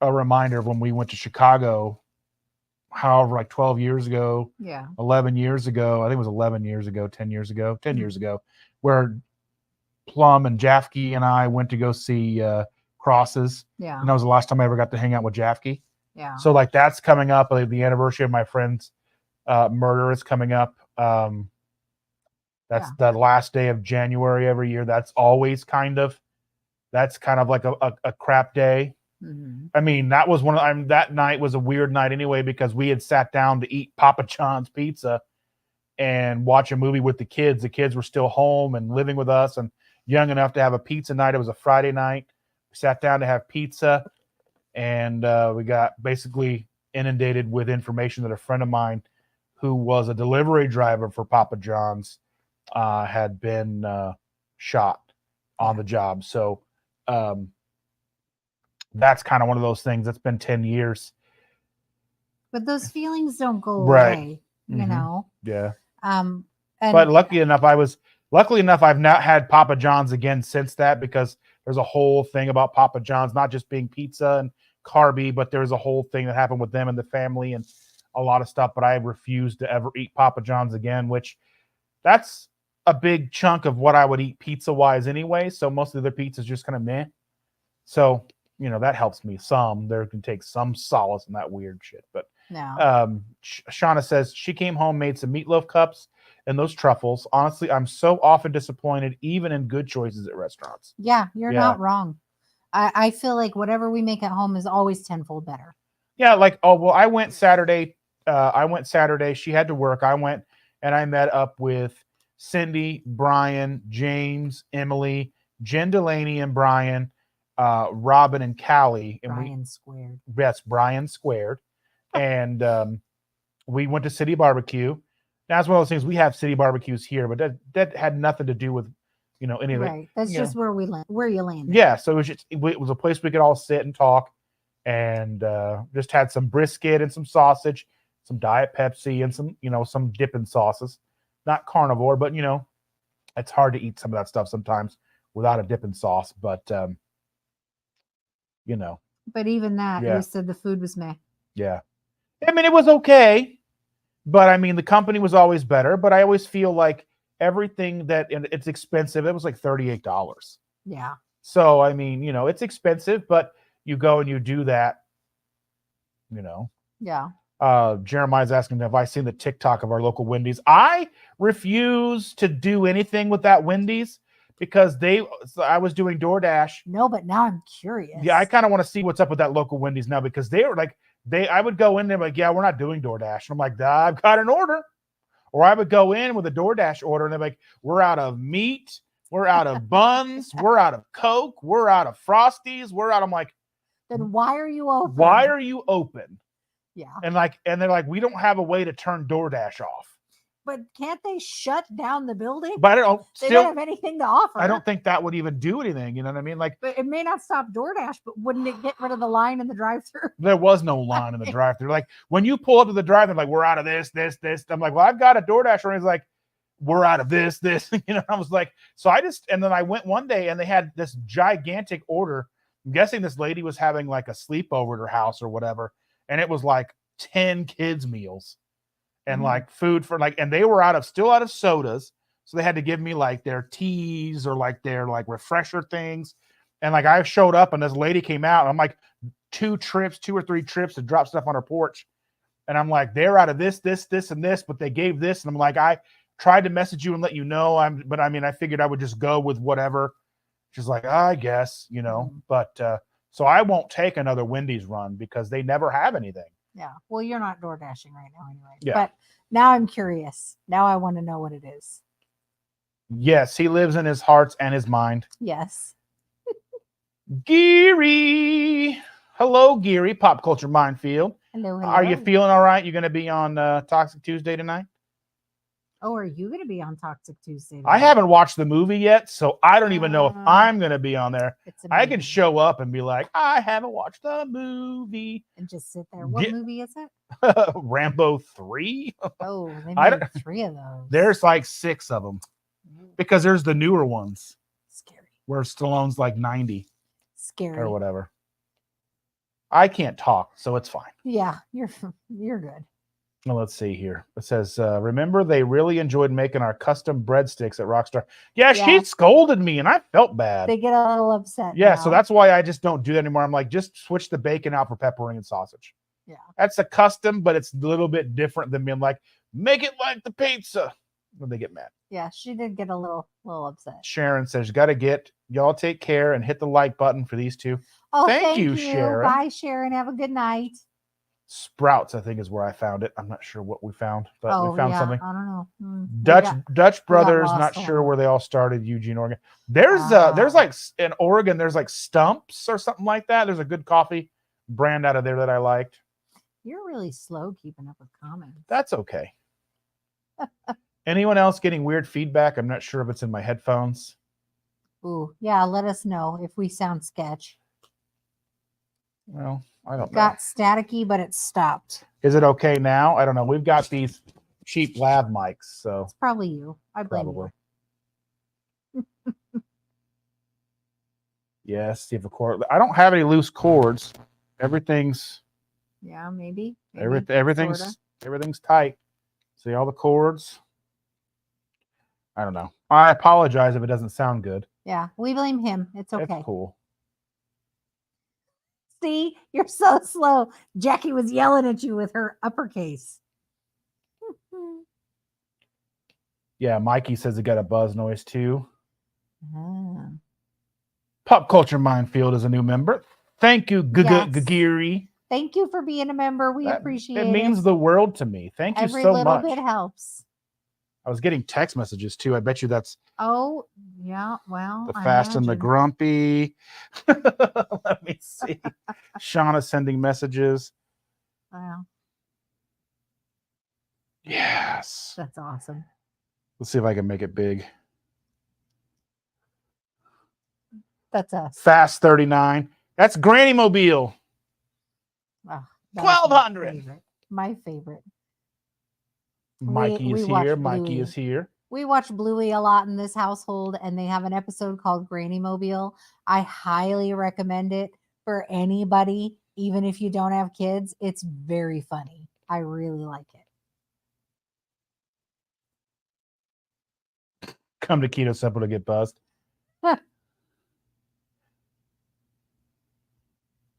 reminder of when we went to Chicago, however, like 12 years ago, 11 years ago, I think it was 11 years ago, 10 years ago, where Plum and Jafke and I went to go see Crosses. Yeah. And that was the last time I ever got to hang out with Jafke. Yeah. So like that's coming up. Like the anniversary of my friend's murder is coming up. That's the last day of January every year. That's always kind of like a crap day. Mm-hmm. I mean, that was that night was a weird night anyway, because we had sat down to eat Papa John's pizza and watch a movie with the kids. The kids were still home and living with us and young enough to have a pizza night. It was a Friday night. We sat down to have pizza. And we got basically inundated with information that a friend of mine who was a delivery driver for Papa John's had been shot on the job. So that's kind of one of those things. That's been 10 years. But those feelings don't go away, you know? Yeah. But luckily enough, I've not had Papa John's again since that, because there's a whole thing about Papa John's, not just being pizza and carby, but there's a whole thing that happened with them and the family and a lot of stuff. But I refused to ever eat Papa John's again, which that's a big chunk of what I would eat pizza wise anyway. So most of the pizza is just kind of meh. So, that helps me some. There can take some solace in that weird shit. But Shauna says she came home, made some meatloaf cups and those truffles. Honestly, I'm so often disappointed, even in good choices at restaurants. Yeah, you're not wrong. I feel like whatever we make at home is always tenfold better. Yeah, like, I went Saturday. She had to work. I went and I met up with Cindy, Brian, James, Emily, Jen Delaney and Brian, Robin and Callie. And Brian squared. Yes, Brian squared. And we went to City Barbecue. That's one of those things. We have city barbecues here, but that had nothing to do with, any of it. Right. That's just where you landed. Yeah. So it was a place we could all sit and talk, and just had some brisket and some sausage, some Diet Pepsi and some dipping sauces. Not carnivore, but it's hard to eat some of that stuff sometimes without a dipping sauce. But But even that, you said the food was meh. Yeah. I mean, it was okay. But I mean, the company was always better. But I always feel like everything and it's expensive. It was like $38. Yeah. So I mean, it's expensive, but you go and you do that. Yeah. Jeremiah's asking, have I seen the TikTok of our local Wendy's? I refuse to do anything with that Wendy's because I was doing DoorDash. No, but now I'm curious. Yeah, I kind of want to see what's up with that local Wendy's now because they were like, I would go in there like, yeah, we're not doing DoorDash. And I'm like, I've got an order. Or I would go in with a DoorDash order and they're like, we're out of meat, we're out of buns, we're out of Coke, we're out of Frosties, I'm like, then why are you open? Why are you open? Yeah. And they're like, we don't have a way to turn DoorDash off. But can't they shut down the building? But I don't they don't have anything to offer. I don't think that would even do anything. You know what I mean? Like, but it may not stop DoorDash, but wouldn't it get rid of the line in the drive-thru? There was no line in the drive-thru. Like when you pull up to the drive-thru, like, we're out of this. I'm like, well, I've got a DoorDash order. He's like, we're out of this. You know, I was like, and then I went one day and they had this gigantic order. I'm guessing this lady was having like a sleepover at her house or whatever. And it was like 10 kids meals and like food for like, and they were still out of sodas. So they had to give me like their teas or like their like refresher things. And like I showed up and this lady came out and I'm like 2 or 3 trips to drop stuff on her porch. And I'm like, they're out of this, and this, but they gave this. And I'm like, I tried to message you and let you know. But I mean, I figured I would just go with whatever. She's like, I guess, you know, but so I won't take another Wendy's run because they never have anything. Yeah. Well, you're not door dashing right now anyway. Yeah. But now I'm curious. Now I want to know what it is. Yes, he lives in his heart and his mind. Yes. Geary. Hello, Geary, Pop Culture Minefield. Hello. Are you feeling all right? You're going to be on Toxic Tuesday tonight? Oh, are you going to be on Toxic Tuesday tonight? I haven't watched the movie yet, so I don't even know if I'm going to be on there. I can show up and be like, I haven't watched the movie. And just sit there. What movie is it? Rambo 3? Oh, they made 3 of those. There's like 6 of them. Because there's the newer ones. Scary. Where Stallone's like 90. Scary. Or whatever. I can't talk, so it's fine. Yeah, you're good. Well, let's see here. It says, remember they really enjoyed making our custom breadsticks at Rockstar. Yeah, she scolded me and I felt bad. They get a little upset. Yeah, now. So that's why I just don't do that anymore. I'm like, just switch the bacon out for pepperoni and sausage. Yeah. That's a custom, but it's a little bit different than being like, make it like the pizza. When they get mad. Yeah, she did get a little upset. Sharon says, y'all take care and hit the like button for these 2. Oh, thank you, Sharon. Bye, Sharon. Have a good night. Sprouts, I think, is where I found it. I'm not sure what we found, but we found something. I don't know. Dutch Brothers, not sure where they all started, Eugene, Oregon. There's like in Oregon, there's like Stumps or something like that. There's a good coffee brand out of there that I liked. You're really slow keeping up with comments. That's okay. Anyone else getting weird feedback? I'm not sure if it's in my headphones. Ooh, yeah, let us know if we sound sketch. Well, I don't know. Got staticky, but it stopped. Is it okay now? I don't know. We've got these cheap lav mics, so it's probably you. I blame you. Yes, you have a cord. I don't have any loose cords. Everything's maybe everything's tight. See all the cords? I don't know. I apologize if it doesn't sound good. Yeah, we blame him. It's okay. It's cool. See, you're so slow. Jackie was yelling at you with her uppercase. Yeah, Mikey says he got a buzz noise too. Pop Culture Minefield is a new member. Thank you, Gagiri. Thank you for being a member. We appreciate it. It means the world to me. Thank you so much. Every little bit helps. I was getting text messages too. I bet you that's. Oh, yeah. Well, the fast and the grumpy. Let me see. Shauna sending messages. Wow. Yes. That's awesome. Let's see if I can make it big. That's us. Fast 39. That's Granny Mobile. Oh, 1200. My favorite. Mikey is here. Mikey is here. We watch Bluey a lot in this household, and they have an episode called Granny Mobile. I highly recommend it for anybody, even if you don't have kids. It's very funny. I really like it. Come to Keto Simple to get buzzed.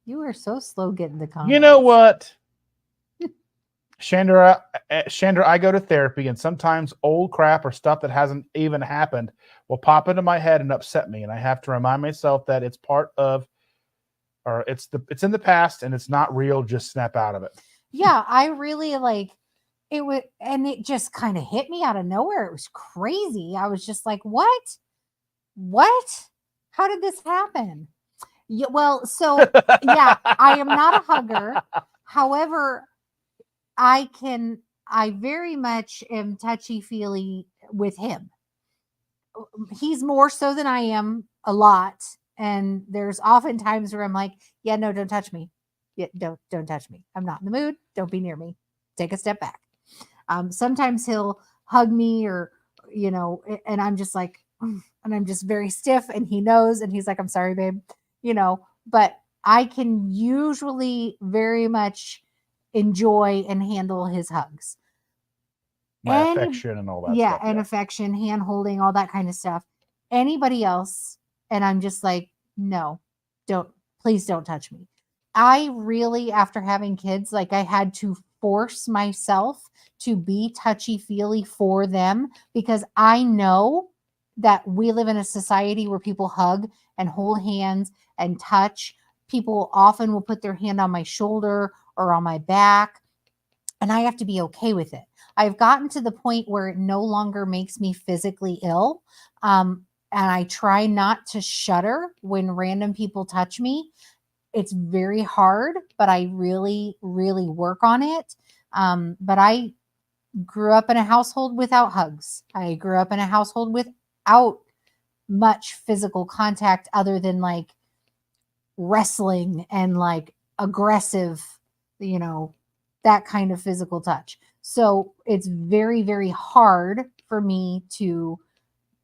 You are so slow getting the comments. You know what? Chandra, I go to therapy, and sometimes old crap or stuff that hasn't even happened will pop into my head and upset me, and I have to remind myself that it's part of, or it's in the past and it's not real. Just snap out of it. Yeah, I really like it would, and it just kind of hit me out of nowhere. It was crazy. I was just like, what? How did this happen? Yeah, well, so yeah, I am not a hugger. However, I very much am touchy-feely with him. He's more so than I am a lot. And there's often times where I'm like, yeah, no, don't touch me. Yeah, don't touch me. I'm not in the mood. Don't be near me. Take a step back. Sometimes he'll hug me, or, and I'm just like, and I'm just very stiff, and he knows, and he's like, I'm sorry, babe, but I can usually very much enjoy and handle his hugs. Affection and all that stuff. And affection, hand holding, all that kind of stuff. Anybody else, and I'm just like, no, please don't touch me. I really, after having kids, like, I had to force myself to be touchy-feely for them, because I know that we live in a society where people hug and hold hands and touch. People often will put their hand on my shoulder or on my back, and I have to be okay with it. I've gotten to the point where it no longer makes me physically ill. And I try not to shudder when random people touch me. It's very hard, but I really, really work on it. But I grew up in a household without hugs. I grew up in a household without much physical contact, other than like wrestling and like aggressive, that kind of physical touch. So it's very, very hard for me to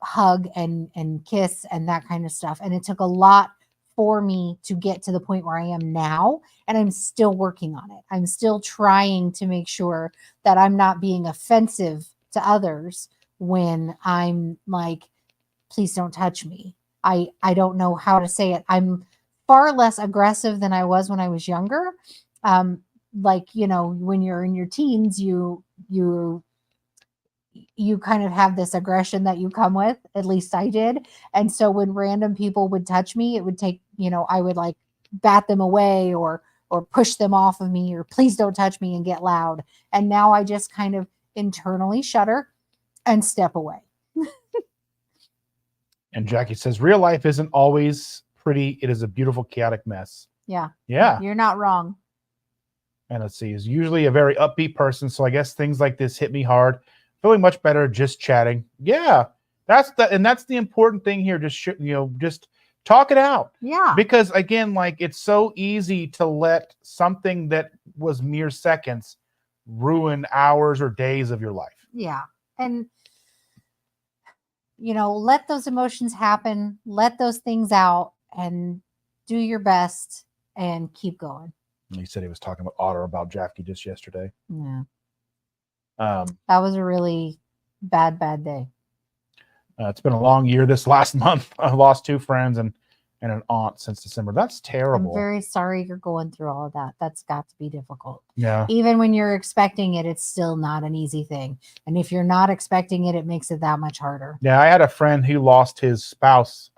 hug and kiss and that kind of stuff. And it took a lot for me to get to the point where I am now. And I'm still working on it. I'm still trying to make sure that I'm not being offensive to others when I'm like, please don't touch me. I don't know how to say it. I'm far less aggressive than I was when I was younger. Like, when you're in your teens, you kind of have this aggression that you come with. At least I did. And so when random people would touch me, it would take, I would like bat them away or push them off of me, or please don't touch me, and get loud. And now I just kind of internally shudder and step away. And Jackie says, real life isn't always pretty. It is a beautiful, chaotic mess. Yeah. Yeah. You're not wrong. And let's see, is usually a very upbeat person. So I guess things like this hit me hard. Feeling much better just chatting. Yeah. That's the important thing here. Just talk it out. Yeah. Because again, like, it's so easy to let something that was mere seconds ruin hours or days of your life. Yeah. And let those emotions happen, let those things out, and do your best and keep going. He said he was talking about Otter about Jackie just yesterday. Yeah. That was a really bad day. It's been a long year this last month. I lost 2 friends and an aunt since December. That's terrible. I'm very sorry you're going through all of that. That's got to be difficult. Yeah. Even when you're expecting it, it's still not an easy thing. And if you're not expecting it, it makes it that much harder. Yeah, I had a friend who lost his spouse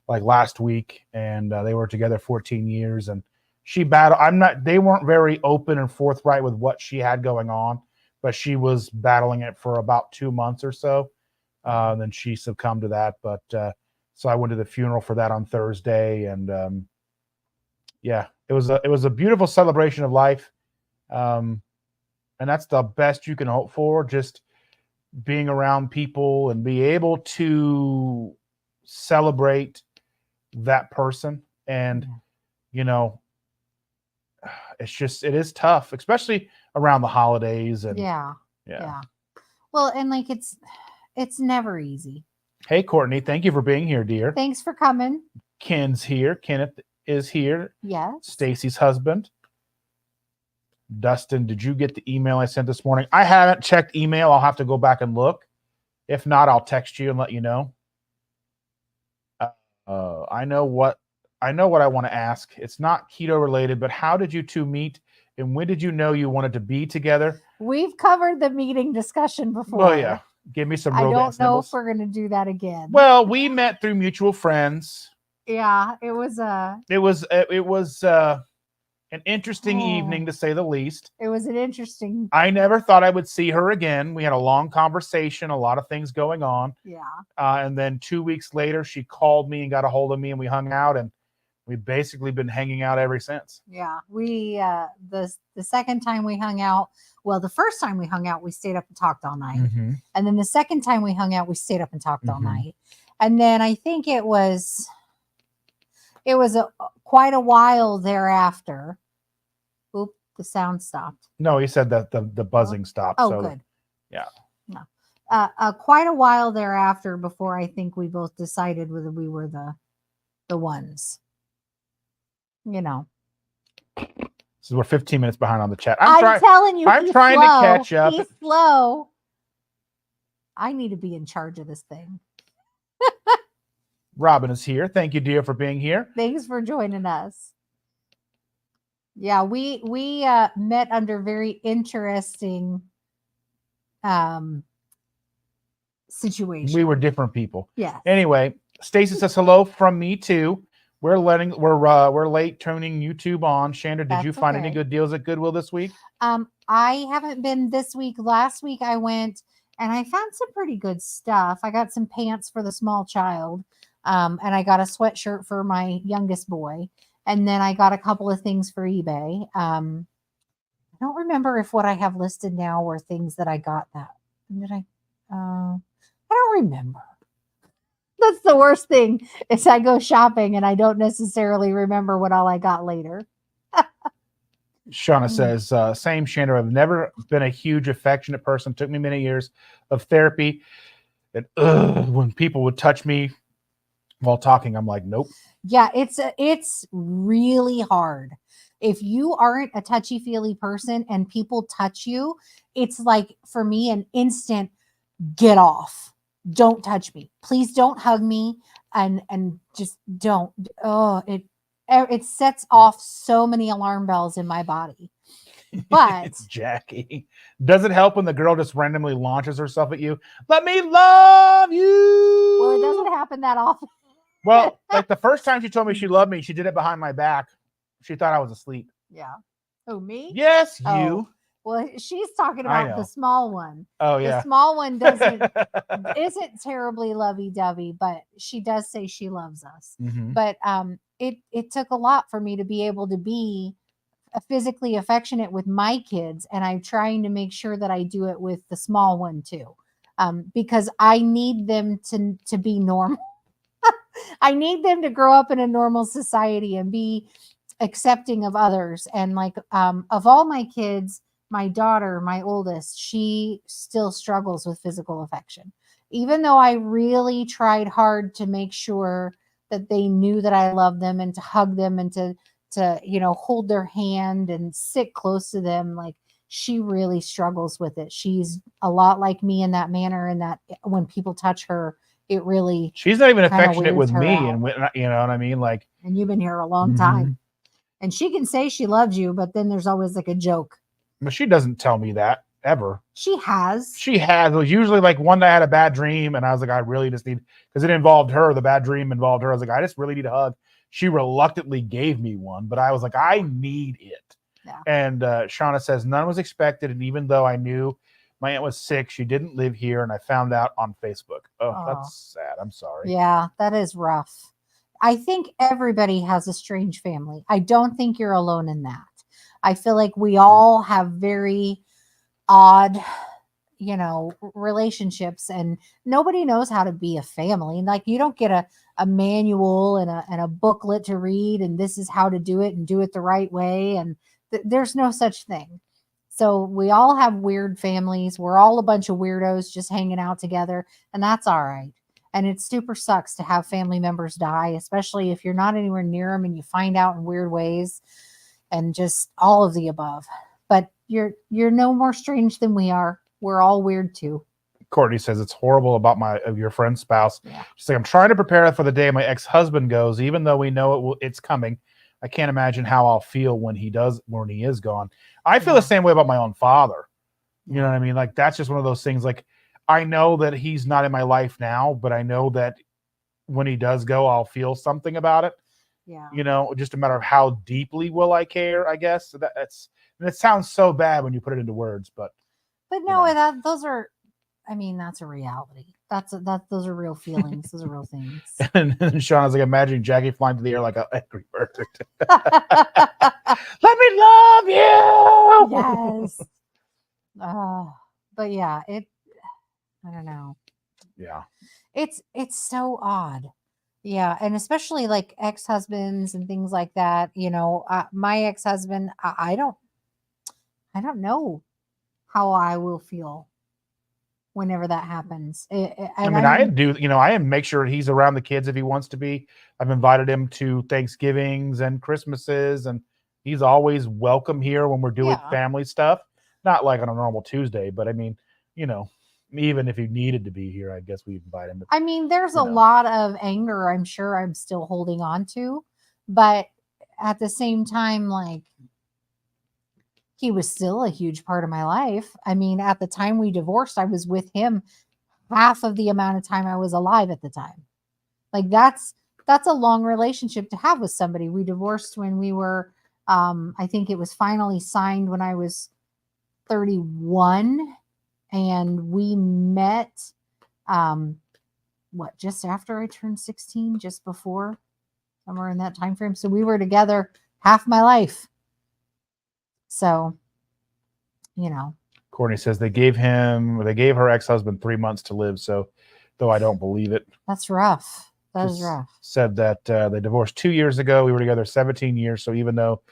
like last week, and they were together 14 years, and she battled. They weren't very open and forthright with what she had going on, but she was battling it for about 2 months or so. Then she succumbed to that. But so I went to the funeral for that on Thursday, and yeah, it was a beautiful celebration of life. And that's the best you can hope for, just being around people and be able to celebrate that person. And, it is tough, especially around the holidays. And yeah. Well, and like, it's never easy. Hey, Courtney, thank you for being here, dear. Thanks for coming. Ken's here. Kenneth is here. Yes. Stacy's husband. Dustin, did you get the email I sent this morning? I haven't checked email. I'll have to go back and look. If not, I'll text you and let you know. I know what I want to ask. It's not keto related, but how did you two meet And when did you know you wanted to be together? We've covered the meeting discussion before. Well, yeah. Give me some I romance don't know nibbles. if we're going to do that again. Well, we met through mutual friends. Yeah, it was an interesting evening, to say the least. It was an interesting. I never thought I would see her again. We had a long conversation, a lot of things going on. Yeah. And then 2 weeks later, she called me and got a hold of me, and we hung out, and we've basically been hanging out ever since. Yeah, we the second time we hung out. Well, the first time we hung out, we stayed up and talked all night, and then the second time we hung out, we stayed up and talked all night, and then I think it was quite a while thereafter. Oop, the sound stopped. No, he said that the buzzing stopped. Oh, so good. Yeah. No. Quite a while thereafter before I think we both decided whether we were the ones. You know. So we're 15 minutes behind on the chat. I'm telling you, I'm trying to catch up. He's slow. I need to be in charge of this thing. Robin is here. Thank you, dear, for being here. Thanks for joining us. Yeah, we met under very interesting situations. We were different people. Yeah. Anyway, Stacy says hello from me too. We're late turning YouTube on. Chandra, did you find any good deals at Goodwill this week? I haven't been this week. Last week I went and I found some pretty good stuff. I got some pants for the small child. And I got a sweatshirt for my youngest boy. And then I got a couple of things for eBay. I don't remember if what I have listed now were things that I got that. Did I? I don't remember. That's the worst thing is I go shopping and I don't necessarily remember what all I got later. Shauna says, same Chandra. I've never been a huge affectionate person. It took me many years of therapy. And when people would touch me while talking, I'm like, nope. Yeah, it's really hard. If you aren't a touchy-feely person and people touch you, it's like, for me, an instant get off. Don't touch me. Please don't hug me and just don't. Oh, it sets off so many alarm bells in my body. But it's Jackie. Does it help when the girl just randomly launches herself at you? Let me love you. Well, it doesn't happen that often. Well, like the first time she told me she loved me, she did it behind my back. She thought I was asleep. Yeah. Oh, me? Yes, you. Oh, well, she's talking about the small one. Oh, yeah. The small one isn't terribly lovey-dovey, but she does say she loves us. But it took a lot for me to be able to be physically affectionate with my kids, and I'm trying to make sure that I do it with the small one too, because I need them to be normal. I need them to grow up in a normal society and be accepting of others. And like, of all my kids, my daughter, my oldest, she still struggles with physical affection. Even though I really tried hard to make sure that they knew that I love them and to hug them and to hold their hand and sit close to them, like, she really struggles with it. She's a lot like me in that manner, and that when people touch her, it really, she's not even affectionate with me. Out. And you know what I mean? Like, and you've been here a long time, and she can say she loves you, but then there's always like a joke. But she doesn't tell me that ever. She has. It was usually like one day I had a bad dream and I was like, I really just need, because it involved her. The bad dream involved her. I was like, I just really need a hug. She reluctantly gave me one, but I was like, I need it. Yeah. And Shauna says, none was expected. And even though I knew my aunt was sick, she didn't live here. And I found out on Facebook. Oh, that's sad. I'm sorry. Yeah, that is rough. I think everybody has a strange family. I don't think you're alone in that. I feel like we all have very odd, relationships, and nobody knows how to be a family. Like, you don't get a manual and a booklet to read, and this is how to do it and do it the right way. And there's no such thing. So we all have weird families. We're all a bunch of weirdos just hanging out together, and that's all right. And it super sucks to have family members die, especially if you're not anywhere near them and you find out in weird ways, and just all of the above. But you're no more strange than we are. We're all weird too. Courtney says it's horrible about your friend's spouse. Yeah. She's like, I'm trying to prepare for the day my ex-husband goes, even though we know it's coming. I can't imagine how I'll feel when he is gone. I feel the same way about my own father. You know what I mean? Like, that's just one of those things. Like, I know that he's not in my life now, but I know that when he does go, I'll feel something about it. Yeah. You know, just a matter of how deeply will I care, I guess. So and it sounds so bad when you put it into words, but no, those are, I mean, that's a reality. Those are real feelings. Those are real things. And Sean was like, imagining Jackie flying to the air like an angry bird. Let me love you. Yes. But yeah, I don't know. Yeah. It's so odd. Yeah. And especially like ex-husbands and things like that, you know, my ex-husband, I don't know how I will feel whenever that happens. I do, you know, I make sure he's around the kids if he wants to be. I've invited him to Thanksgivings and Christmases, and he's always welcome here when we're doing family stuff. Not like on a normal Tuesday, but I mean, you know, even if he needed to be here, I guess we invite him. I mean, there's a lot of anger I'm sure I'm still holding on to, but at the same time, like, he was still a huge part of my life. I mean, at the time we divorced, I was with him half of the amount of time I was alive at the time. Like, that's a long relationship to have with somebody. We divorced when we were, I think it was finally signed when I was 31, and we met, just after I turned 16, just before, somewhere in that time frame. So we were together half my life. So, you know. Courtney says they gave her ex-husband 3 months to live. So, though I don't believe it. That's rough. That is rough. Said that they divorced 2 years ago. We were together 17 years. So even though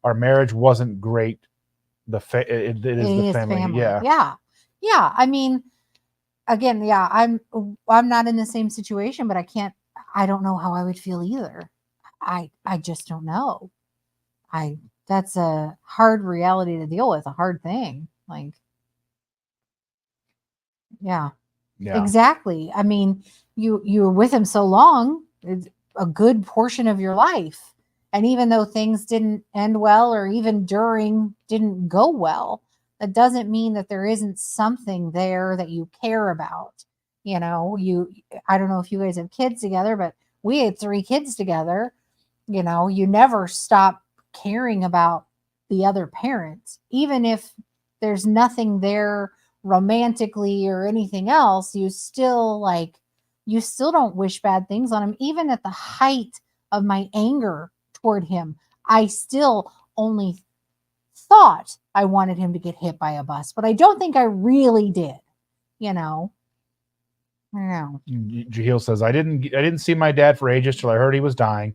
our marriage wasn't great, it is the family. Yeah. Yeah. Yeah. I mean, again, yeah, I'm not in the same situation, but I don't know how I would feel either. I just don't know. That's a hard reality to deal with, a hard thing. Like, yeah, exactly. I mean, you were with him so long, it's a good portion of your life. And even though things didn't end well, or even during didn't go well, that doesn't mean that there isn't something there that you care about. You know, I don't know if you guys have kids together, but we had 3 kids together. You know, you never stop caring about the other parent, even if there's nothing there romantically or anything else. You still don't wish bad things on him. Even at the height of my anger toward him, I still only thought I wanted him to get hit by a bus, but I don't think I really did. You know. I don't know. Jahil says, I didn't see my dad for ages till I heard he was dying.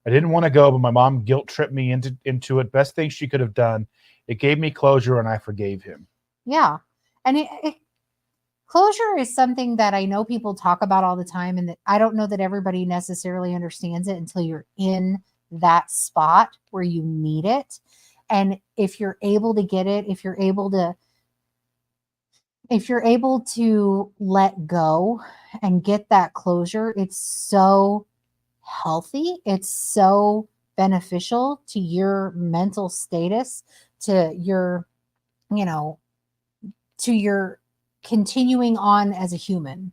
I didn't want to go, but my mom guilt tripped me into it. Best thing she could have done. It gave me closure, and I forgave him. Yeah. And closure is something that I know people talk about all the time, and that I don't know that everybody necessarily understands it until you're in that spot where you need it. And if you're able to get it, if you're able to let go and get that closure, it's so healthy. It's so beneficial to your mental status, to your, to your continuing on as a human.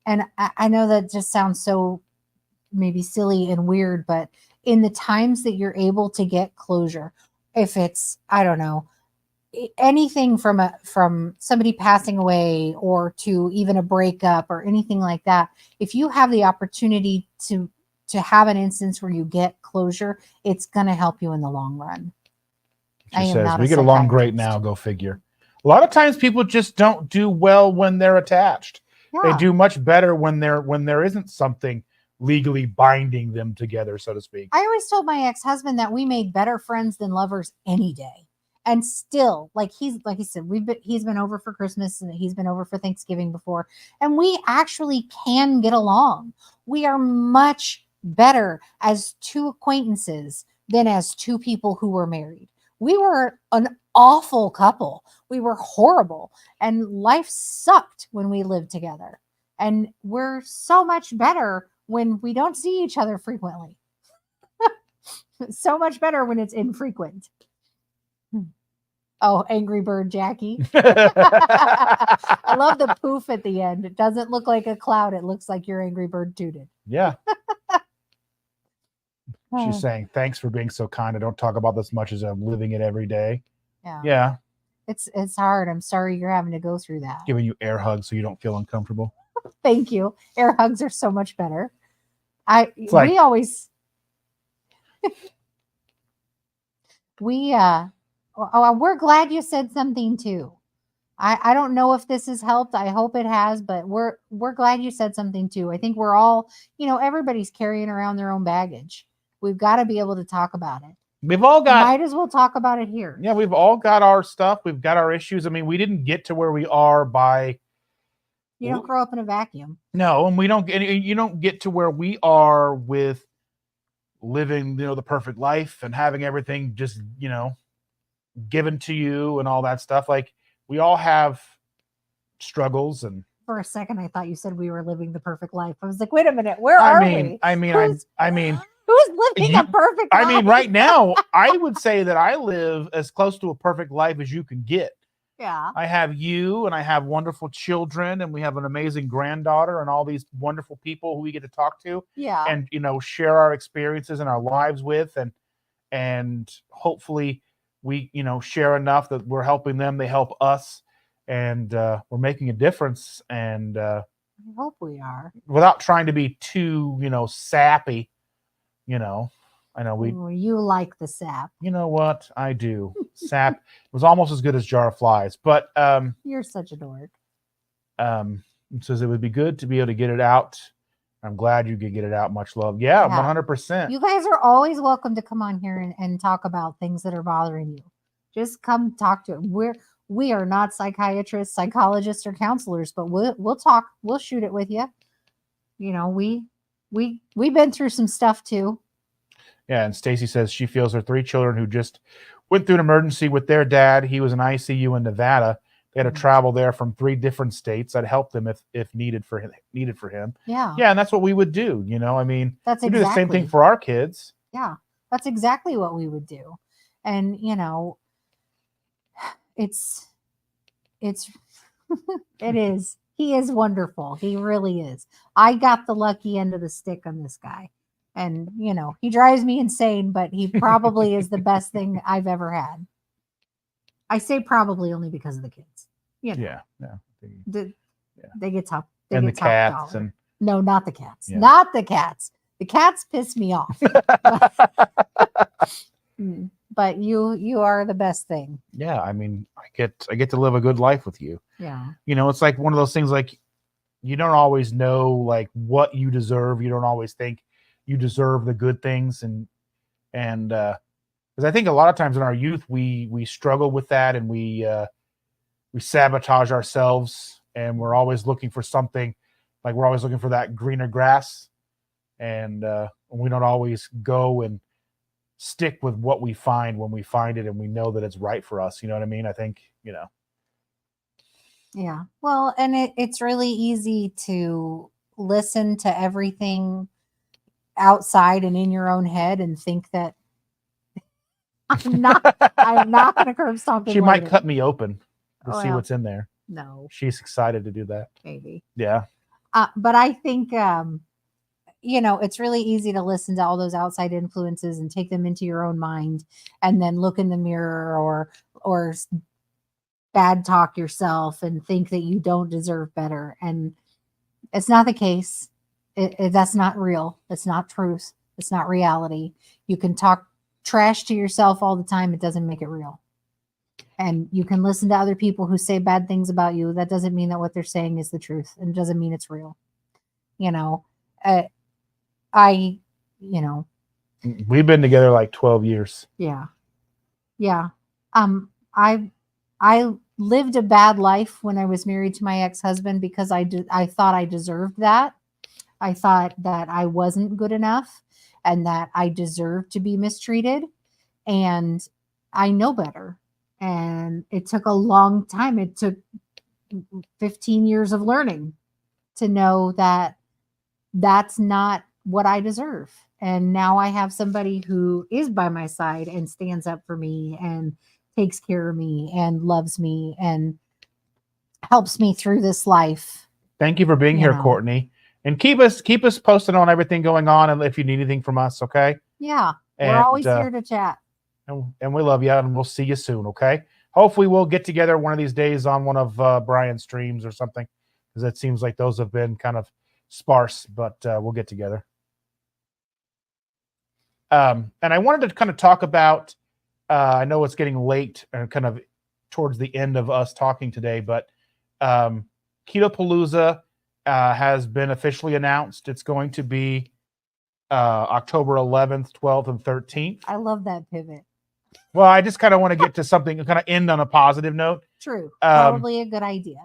And I know that just sounds so maybe silly and weird, but in the times that you're able to get closure, if it's, I don't know, anything from somebody passing away, or to even a breakup or anything like that, if you have the opportunity to have an instance where you get closure, it's going to help you in the long run. She says, we get along great now, go figure. A lot of times people just don't do well when they're attached. Yeah. They do much better when there isn't something legally binding them together, so to speak. I always told my ex-husband that we made better friends than lovers any day. And still, like he said, he's been over for Christmas, and he's been over for Thanksgiving before, and we actually can get along. We are much better as 2 acquaintances than as 2 people who were married. We were an awful couple. We were horrible, and life sucked when we lived together. And we're so much better when we don't see each other frequently. So much better when it's infrequent. Oh, Angry Bird Jackie. I love the poof at the end. It doesn't look like a cloud. It looks like your Angry Bird tooted. Yeah. She's saying, thanks for being so kind. I don't talk about this much as I'm living it every day. Yeah. Yeah. It's hard. I'm sorry you're having to go through that. Giving you air hugs so you don't feel uncomfortable. Thank you. Air hugs are so much better. We're glad you said something too. I don't know if this has helped. I hope it has, but we're glad you said something too. I think we're all, everybody's carrying around their own baggage. We've got to be able to talk about it. We've all got. Might as well talk about it here. Yeah, we've all got our stuff. We've got our issues. I mean, we didn't get to where we are by. You don't grow up in a vacuum. No, and you don't get to where we are with living, the perfect life and having everything just, given to you and all that stuff. Like, we all have struggles. And for a second, I thought you said we were living the perfect life. I was like, wait a minute, where are we? I mean, who's living a perfect life? I mean, right now, I would say that I live as close to a perfect life as you can get. Yeah. I have you, and I have wonderful children, and we have an amazing granddaughter, and all these wonderful people who we get to talk to. Yeah. And share our experiences and our lives with, and hopefully we share enough that we're helping them, they help us, and we're making a difference. And I hope we are, without trying to be too sappy. I know you like the sap. You know what? I do. Sap was almost as good as Jar of Flies, but you're such a dork. It says it would be good to be able to get it out. I'm glad you could get it out. Much love. Yeah. 100%. You guys are always welcome to come on here and talk about things that are bothering you. Just come talk to it. We are not psychiatrists, psychologists, or counselors, but we'll talk. We'll shoot it with you. We've been through some stuff too. Yeah, and Stacy says she feels her 3 children who just went through an emergency with their dad. He was in ICU in Nevada. They had to travel there from 3 different states. I'd help them if needed for him. Yeah. Yeah, and that's what we would do. I mean, that's we do the same thing for our kids. Yeah, that's exactly what we would do. And it's it is. He is wonderful. He really is. I got the lucky end of the stick on this guy. And, he drives me insane, but he probably is the best thing I've ever had. I say probably only because of the kids. Yeah. They get top. And the cats. Dollar. No, not the cats. Yeah. Not the cats. The cats piss me off. But you are the best thing. Yeah, I mean, I get to live a good life with you. Yeah. It's like one of those things, like, you don't always know like what you deserve. You don't always think you deserve the good things, and because I think a lot of times in our youth we struggle with that, and we sabotage ourselves, and we're always looking for something, like we're always looking for that greener grass, and we don't always go and stick with what we find when we find it, and we know that it's right for us. You know what I mean? I think Yeah. Well, and it's really easy to listen to everything outside and in your own head and think that I'm not going to curb stomp. She might cut me open to see what's in there. No. She's excited to do that. Maybe. Yeah. But I think, it's really easy to listen to all those outside influences and take them into your own mind, and then look in the mirror or bad talk yourself and think that you don't deserve better. And it's not the case. That's not real. It's not truth. It's not reality. You can talk trash to yourself all the time. It doesn't make it real. And you can listen to other people who say bad things about you. That doesn't mean that what they're saying is the truth, and it doesn't mean it's real. We've been together like 12 years. Yeah. Yeah. I lived a bad life when I was married to my ex-husband because I thought I deserved that. I thought that I wasn't good enough and that I deserved to be mistreated. And I know better. And it took a long time. It took 15 years of learning to know that that's not what I deserve. And now I have somebody who is by my side and stands up for me and takes care of me and loves me and helps me through this life. Thank you for being here, Courtney. And keep us posted on everything going on, and if you need anything from us, okay? Yeah. We're always here to chat. And we love you, and we'll see you soon, okay? Hopefully we'll get together one of these days on one of Brian's streams or something, because it seems like those have been kind of sparse, but we'll get together. And I wanted to kind of talk about, I know it's getting late and kind of towards the end of us talking today, but Ketopalooza has been officially announced. It's going to be October 11th, 12th, and 13th. I love that pivot. Well, I just kind of want to get to something, kind of end on a positive note. True. Probably a good idea.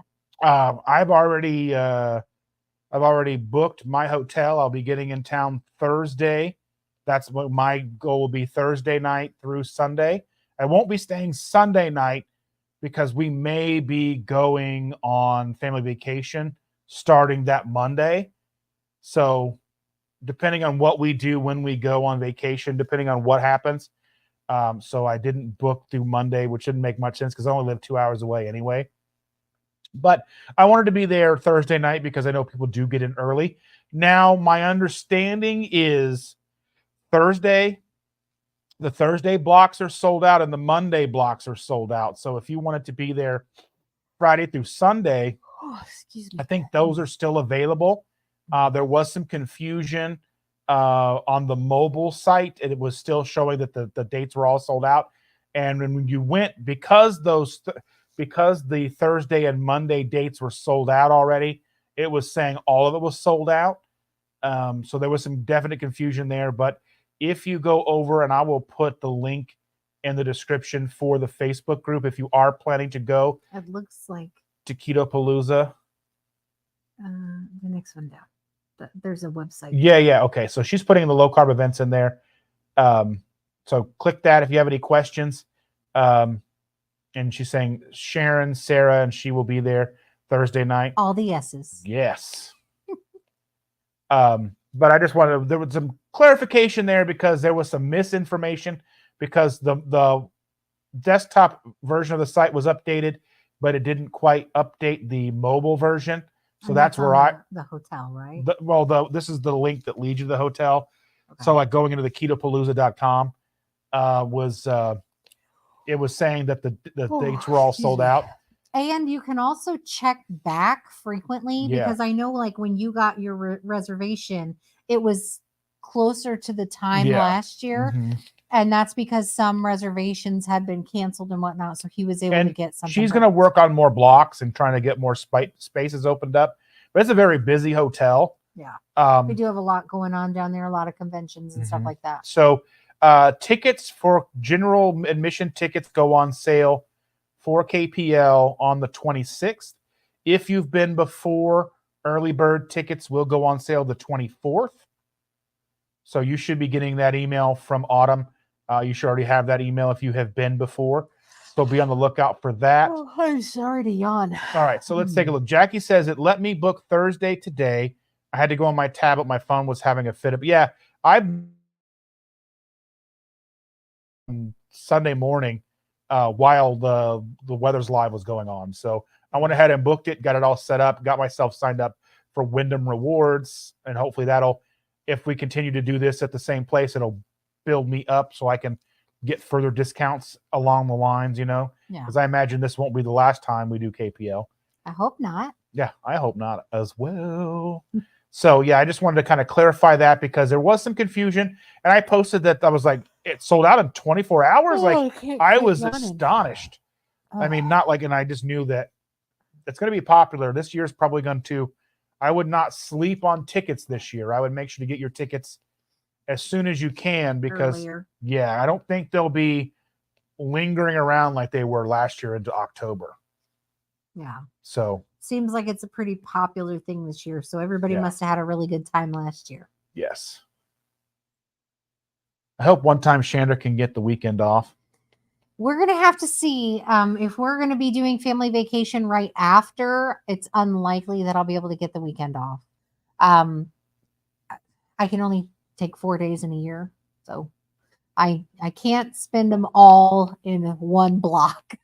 I've already booked my hotel. I'll be getting in town Thursday. That's what my goal will be, Thursday night through Sunday. I won't be staying Sunday night because we may be going on family vacation starting that Monday. So depending on what we do when we go on vacation, depending on what happens. So I didn't book through Monday, which didn't make much sense because I only live 2 hours away anyway. But I wanted to be there Thursday night because I know people do get in early. Now, my understanding is the Thursday blocks are sold out and the Monday blocks are sold out. So if you wanted to be there Friday through Sunday, I think those are still available. There was some confusion on the mobile site, and it was still showing that the dates were all sold out. And when you went, because the Thursday and Monday dates were sold out already, it was saying all of it was sold out. So there was some definite confusion there. But if you go over, and I will put the link in the description for the Facebook group, if you are planning to go, it looks like to Ketopalooza. The next one down. There's a website. Yeah. Okay. So she's putting the low carb events in there. So click that if you have any questions. And she's saying Sharon, Sarah, and she will be there Thursday night. All the S's. Yes. But I just wanted there was some clarification there because there was some misinformation because the desktop version of the site was updated, but it didn't quite update the mobile version. So that's where the hotel, right? This is the link that leads you to the hotel. Okay. So like going into the ketopalooza.com it was saying that the dates were all sold out. And you can also check back frequently because I know like when you got your reservation, it was closer to the time last year. Mm-hmm. And that's because some reservations had been canceled and whatnot. So he was able to get something. She's going to work on more blocks and trying to get more spaces opened up. But it's a very busy hotel. Yeah. We do have a lot going on down there, a lot of conventions and stuff like that. So tickets for general admission tickets go on sale for KPL on the 26th. If you've been before, early bird tickets will go on sale the 24th. So you should be getting that email from Autumn. You should already have that email if you have been before. So be on the lookout for that. Oh, I'm sorry to yawn. All right, so let's take a look. Jackie says it let me book Thursday today. I had to go on my tablet. My phone was having a fit. Yeah, Sunday morning while the Weathers Live was going on. So I went ahead and booked it, got it all set up, got myself signed up for Wyndham Rewards, and hopefully that'll, if we continue to do this at the same place, it'll build me up so I can get further discounts along the lines, you know? Yeah. Because I imagine this won't be the last time we do KPL. I hope not. Yeah, I hope not as well. So, yeah, I just wanted to kind of clarify that because there was some confusion. And I posted that I was like, it sold out in 24 hours. I was astonished. I mean, not like, and I just knew that it's going to be popular. This year's probably going to, I would not sleep on tickets this year. I would make sure to get your tickets as soon as you can because, earlier. Yeah, I don't think they'll be lingering around like they were last year into October. Yeah. So. Seems like it's a pretty popular thing this year. So everybody must have had a really good time last year. Yes. I hope one time Chandra can get the weekend off. We're going to have to see if we're going to be doing family vacation right after. It's unlikely that I'll be able to get the weekend off. I can only take 4 days in a year. So I can't spend them all in one block.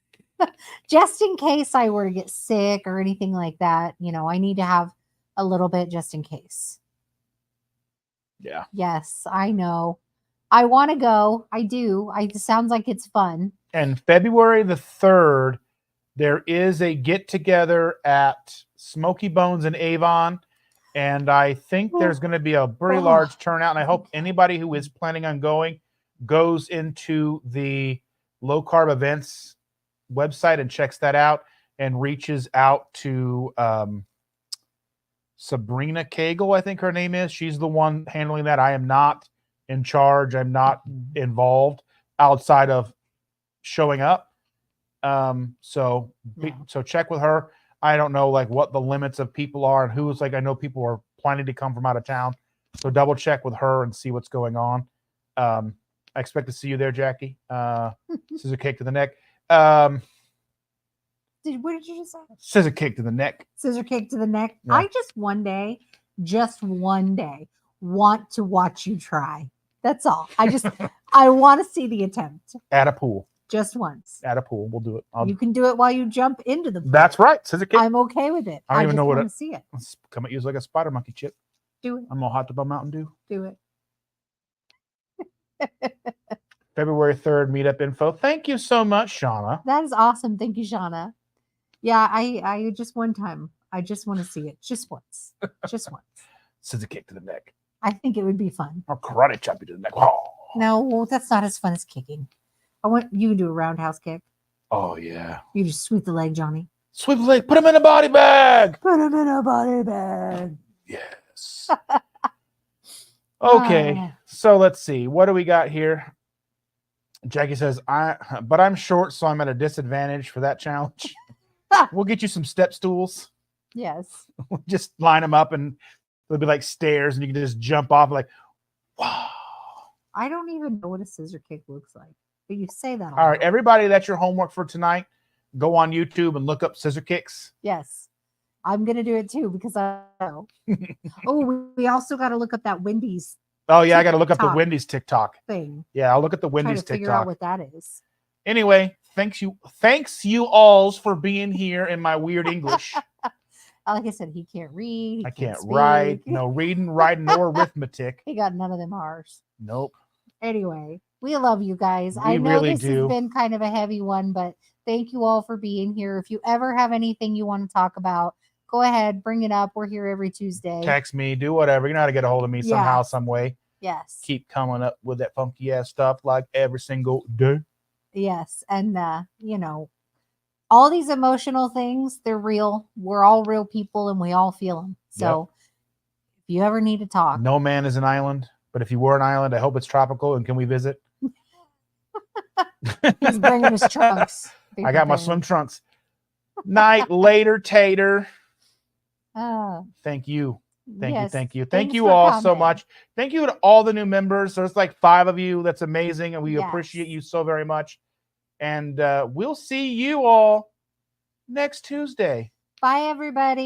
Just in case I were to get sick or anything like that, I need to have a little bit just in case. Yeah. Yes, I know. I want to go. I do. It sounds like it's fun. And February the 3rd, there is a get together at Smoky Bones in Avon. And I think there's going to be a very large turnout. And I hope anybody who is planning on going goes into the Low Carb Events website and checks that out and reaches out to Sabrina Cagle, I think her name is. She's the one handling that. I am not in charge. I'm not involved outside of showing up. So check with her. I don't know like what the limits of people are and who's like, I know people are planning to come from out of town. So double check with her and see what's going on. I expect to see you there, Jackie. Scissor cake to the neck. What did you just say? Scissor cake to the neck. Scissor cake to the neck. Yeah. I just one day want to watch you try. That's all. I want to see the attempt. At a pool. Just once. At a pool. We'll do it. You can do it while you jump into the pool. That's right. Scissor cake. I'm okay with it. I don't even know what to see it. Come at you like a spider monkey chip. Do it. I'm all hot tub on Mountain Dew. Do it. February 3rd meetup info. Thank you so much, Shauna. That is awesome. Thank you, Shauna. Yeah, I just one time. I just want to see it. Just once. Just once. Scissor kick to the neck. I think it would be fun. Or karate chop you to the neck. Oh. No, that's not as fun as kicking. You can do a roundhouse kick. Oh, yeah. You just sweep the leg, Johnny. Sweep the leg. Put him in a body bag. Put him in a body bag. Yes. Okay. So let's see. What do we got here? Jackie says, but I'm short, so I'm at a disadvantage for that challenge. We'll get you some step stools. Yes. We'll just line them up and they'll be like stairs and you can just jump off like, wow. I don't even know what a scissor kick looks like, but you say that. All right, everybody, that's your homework for tonight. Go on YouTube and look up scissor kicks. Yes. I'm going to do it too because I know. Oh, we also got to look up that Wendy's. Oh, yeah, I got to look up the Wendy's TikTok thing. Yeah, I'll look at the Wendy's TikTok. Figure out what that is. Anyway, thanks you alls for being here in my weird English. Like I said, he can't read. I can't write. No reading, writing, nor arithmetic. He got none of them R's. Nope. Anyway, we love you guys. I know really this has been kind of a heavy one, but thank you all for being here. If you ever have anything you want to talk about, go ahead, bring it up. We're here every Tuesday. Text me, do whatever. You know how to get a hold of me somehow, some way. Yes. Keep coming up with that funky ass stuff like every single day. Yes. And, all these emotional things, they're real. We're all real people and we all feel them. So if you ever need to talk. No man is an island, but if you were an island, I hope it's tropical. And can we visit? He's bringing his trunks. I got my swim trunks. Night later, Tater. Thank you. Thank you. Thank you all so much. Thank you to all the new members. There's like 5 of you. That's amazing. And we appreciate you so very much. And we'll see you all next Tuesday. Bye, everybody.